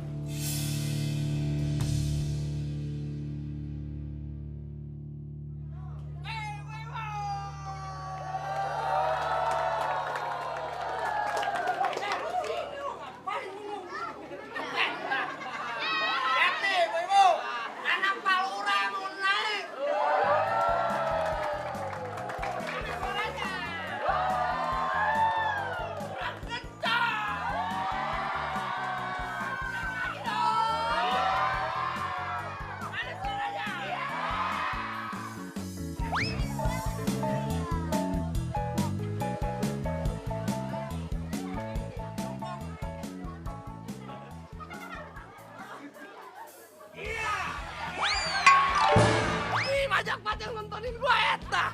Ih, majak banget yang nontonin gua eta.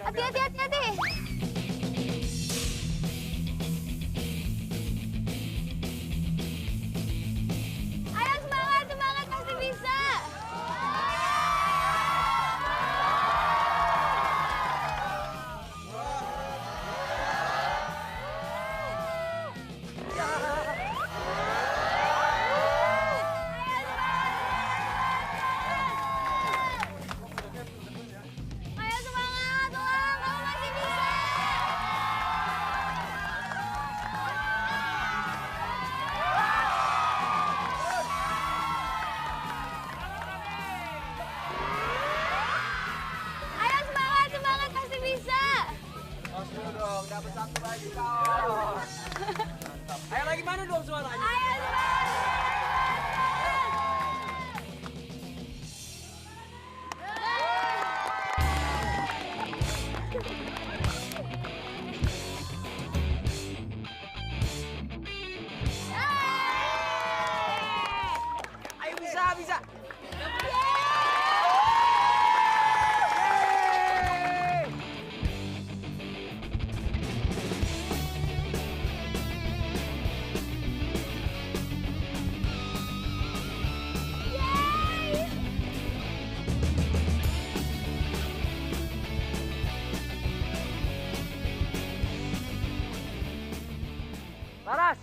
Hati-hati. Ayo semangat, pasti bisa. Ayo semangat, Elang, kamu masih bisa. Ayo semangat, pasti bisa. dong, dapat satu lagi kawan. Ayo lagi mana dong suaranya? Ayo Ayo bisa. Laras.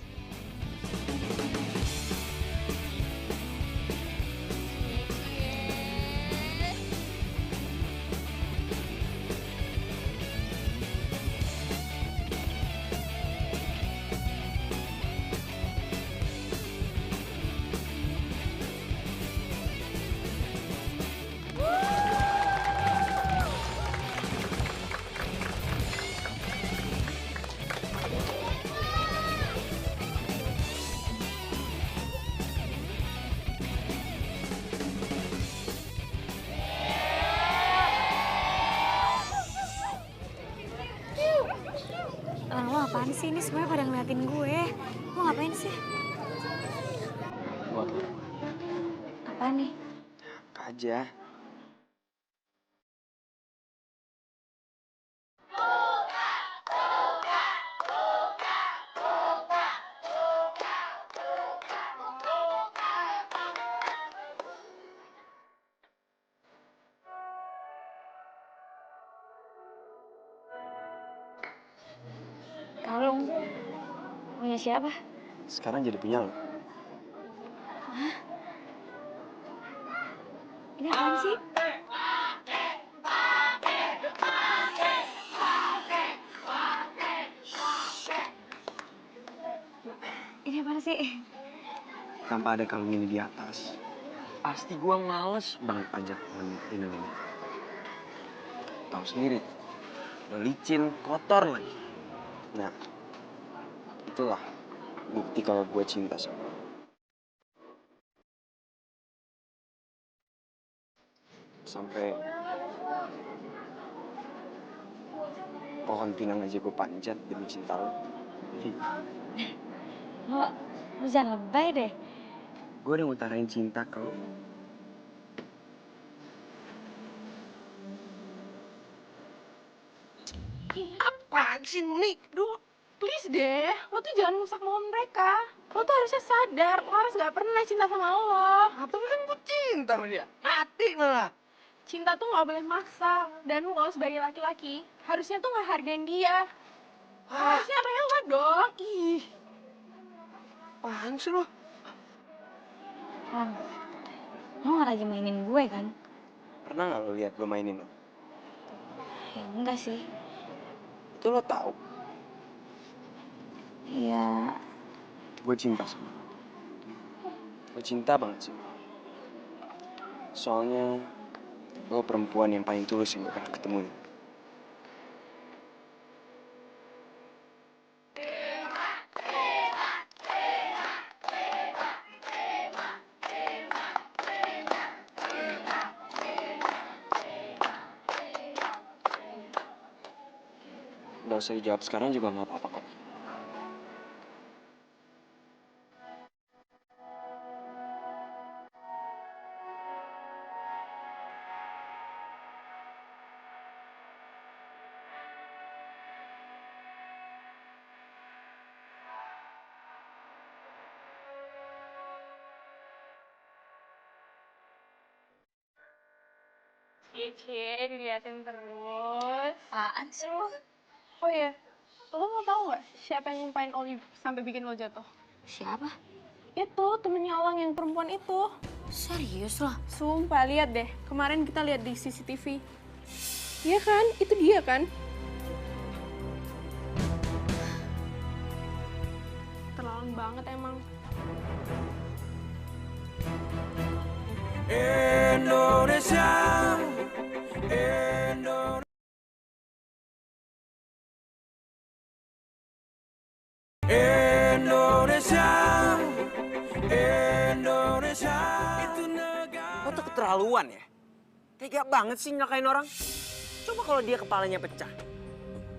ini semuanya pada ngeliatin gue. Mau ngapain sih? Buat lo. Apa nih? Aja. Kalung. Punya siapa? Sekarang jadi punya lo. Hah? Ini apaan sih? Ini apaan sih? Tanpa ada kalung ini di atas, pasti gua males banget ajak ini. Tahu sendiri, udah licin, kotor lagi. Nah, itulah bukti kalau gue cinta sama lo. Sampai pohon pinang aja gue panjat demi cinta lo. Lo jangan lebay deh. Gue udah ngutarain cinta ke lo. Apaan sih, Nik? Duh, please deh. Lo tuh jangan rusak momen mereka. Lo tuh harusnya sadar, Laras gak pernah cinta sama lo. Tapi kan gue cinta sama dia. Mati malah. Cinta tuh gak boleh maksa. Dan lo sebagai laki-laki, harusnya tuh gak hargain dia. Harusnya rela dong. Ih. Apaan sih lo? Ram, lo gak lagi mainin gue kan? Pernah gak lo lihat gue mainin lo? Ya enggak sih. Itu lo tahu. Ya, Gue cinta sama lo. Gue cinta banget sih. Soalnya lo perempuan yang paling tulus yang gue pernah ketemu. Gak usah dijawab sekarang juga gak apa-apa kok. Cie, diliatin terus. apaan sih lo? Oh iya, lo mau tau gak siapa yang nyumpain Olive sampai bikin lo jatuh? Siapa? Itu, temennya Elang yang perempuan itu. Serius lo? Sumpah, lihat deh. Kemarin kita lihat di CCTV. Iya kan? Itu dia kan? Terlalu banget emang. Indonesia, Indonesia, itu negara. Lo tuh keterlaluan ya? Tega banget sih nyakain orang. Coba kalau dia kepalanya pecah.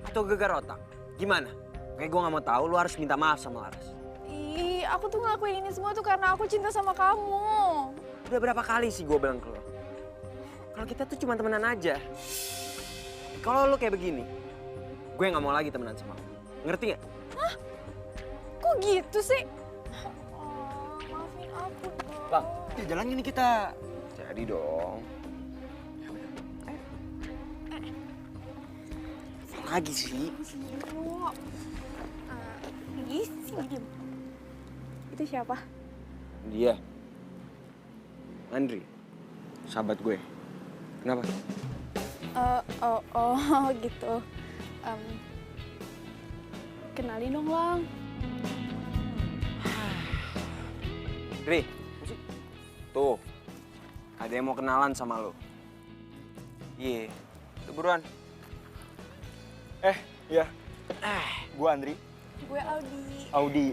Atau gegar otak. Gimana? Kayak gue gak mau tahu, lo harus minta maaf sama Laras. Ih, aku tuh ngelakuin ini semua tuh karena aku cinta sama kamu. Udah berapa kali sih gue bilang ke lo? Kalau kita tuh cuma temenan aja. Kalau lo kayak begini, gue gak mau lagi temenan sama lo. Ngerti gak? Hah? Kok gitu sih? Oh, maafin aku dong. Bang, jalan gini kita. Jadi dong. Apa lagi sih? Isi, diam. Itu siapa? Dia. Andri. Sahabat gue. Kenapa? Gitu. Kenalin dong, Lang. Dri. Tuh. Ada yang mau kenalan sama lo. Iya. Tuh buruan. Iya. Gue Andri. Gue Audi. Audi.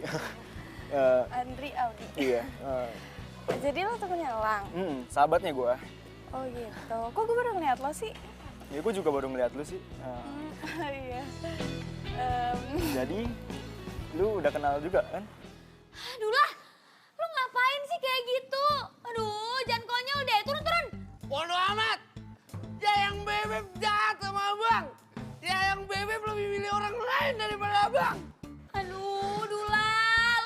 Andri Audi. Iya. Jadi lo temennya Lang? Sahabatnya gue. Oh gitu. Kok gue baru ngeliat lo sih? Ya gue juga baru ngeliat lu sih. Iya. Jadi Lu udah kenal juga kan? Aduh lah, lu ngapain sih kayak gitu? Aduh, jangan konyol deh, turun. Bodo amat. Ya yang Bebek jahat sama abang. Ya yang Bebek lebih milih orang lain daripada abang. Aduh, Dula,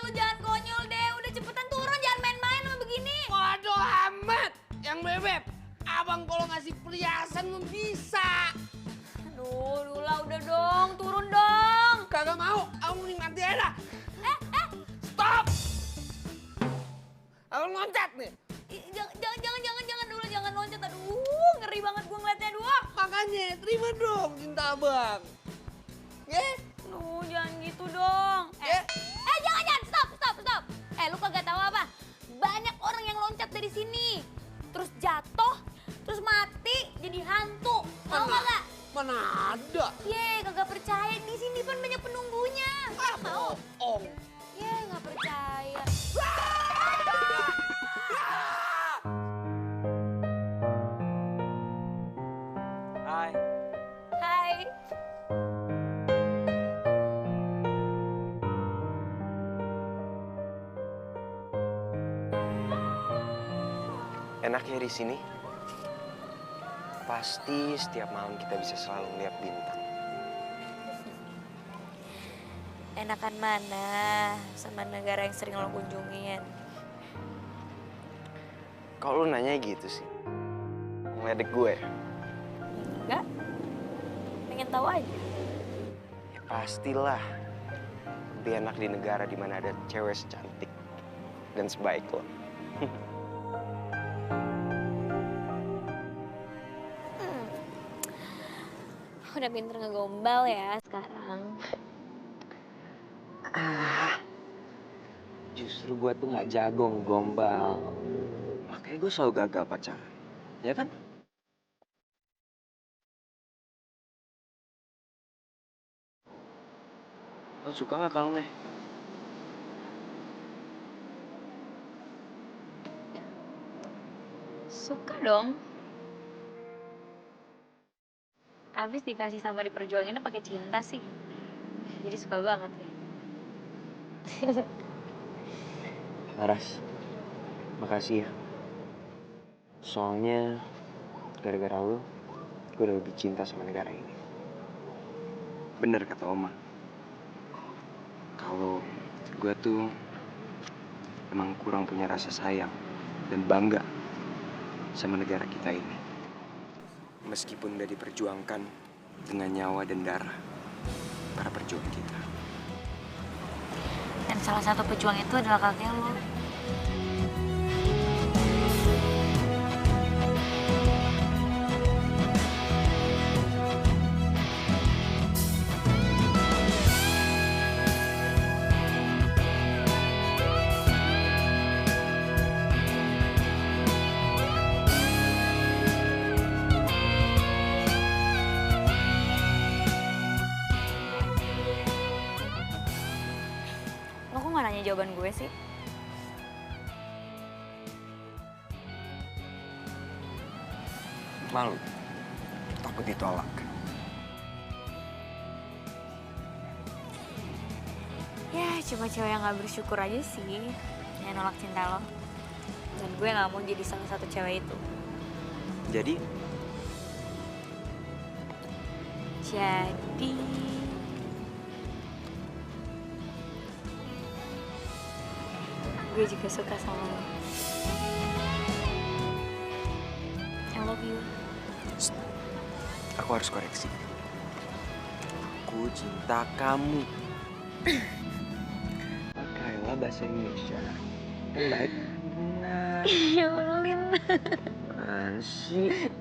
lu jangan konyol deh. Udah cepetan turun, jangan main-main sama begini. Bodo amat. Yang Bebek, abang kalau ngasih perhiasan lu bisa. Aduh, Dula udah dong, turun dong. Kagak mau, abang mending mati aja dah. Stop! Abang loncat nih. Jangan dulu, jangan loncat. Aduh, ngeri banget gue ngeliatnya, aduh. Makanya terima dong cinta abang. Ya? Aduh, jangan gitu dong. Jangan, stop. Lu kagak tahu apa? Banyak orang yang loncat dari sini. Terus jatuh, terus mati, jadi hantu. Tahu kagak? Mana ada? Ye, kagak percaya, di sini kan banyak penunggunya. Mau? Bohong. Ye, nggak percaya. Hai. Hai. Enaknya di sini, pasti setiap malam kita bisa selalu lihat bintang. Enakan mana sama negara yang sering lo kunjungin? Kalau lu nanya gitu sih, ngeledek gue. Enggak, pengen tahu aja. Ya pastilah, lebih enak di negara di mana ada cewek secantik dan sebaik lo. Udah pinter ngegombal ya sekarang. Justru gue tuh nggak jago ngegombal. Makanya gue selalu gagal pacaran. Ya kan? Lo suka nggak kalung nih? Suka dong. Habis dikasih sama diperjuanginnya pakai cinta sih. Jadi suka banget ya. Laras, makasih ya. Soalnya gara-gara lo, gue udah lebih cinta sama negara ini. Bener kata Oma. Kalau gue tuh emang kurang punya rasa sayang dan bangga sama negara kita ini. Meskipun udah diperjuangkan dengan nyawa dan darah para perjuang kita. Dan salah satu pejuang itu adalah kakek lo. Lo kok gak nanya jawaban gue sih? Malu, takut ditolak. Ya, cuma cewek yang gak bersyukur aja sih yang nolak cinta lo. Dan gue gak mau jadi salah satu cewek itu. Jadi, gue juga suka sama lo. I love you. aku harus koreksi. Aku cinta kamu. Pakailah bahasa Indonesia. Kan baik. Benar. Ya Lin. Apaan sih?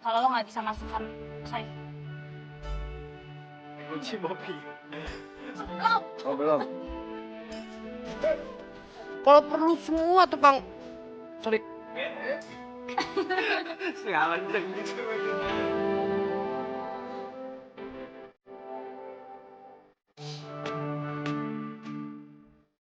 Kalau lo nggak bisa masukkan, say. Kunci mobil. Oh belum. Kalau perlu semua tukang Sialan gitu.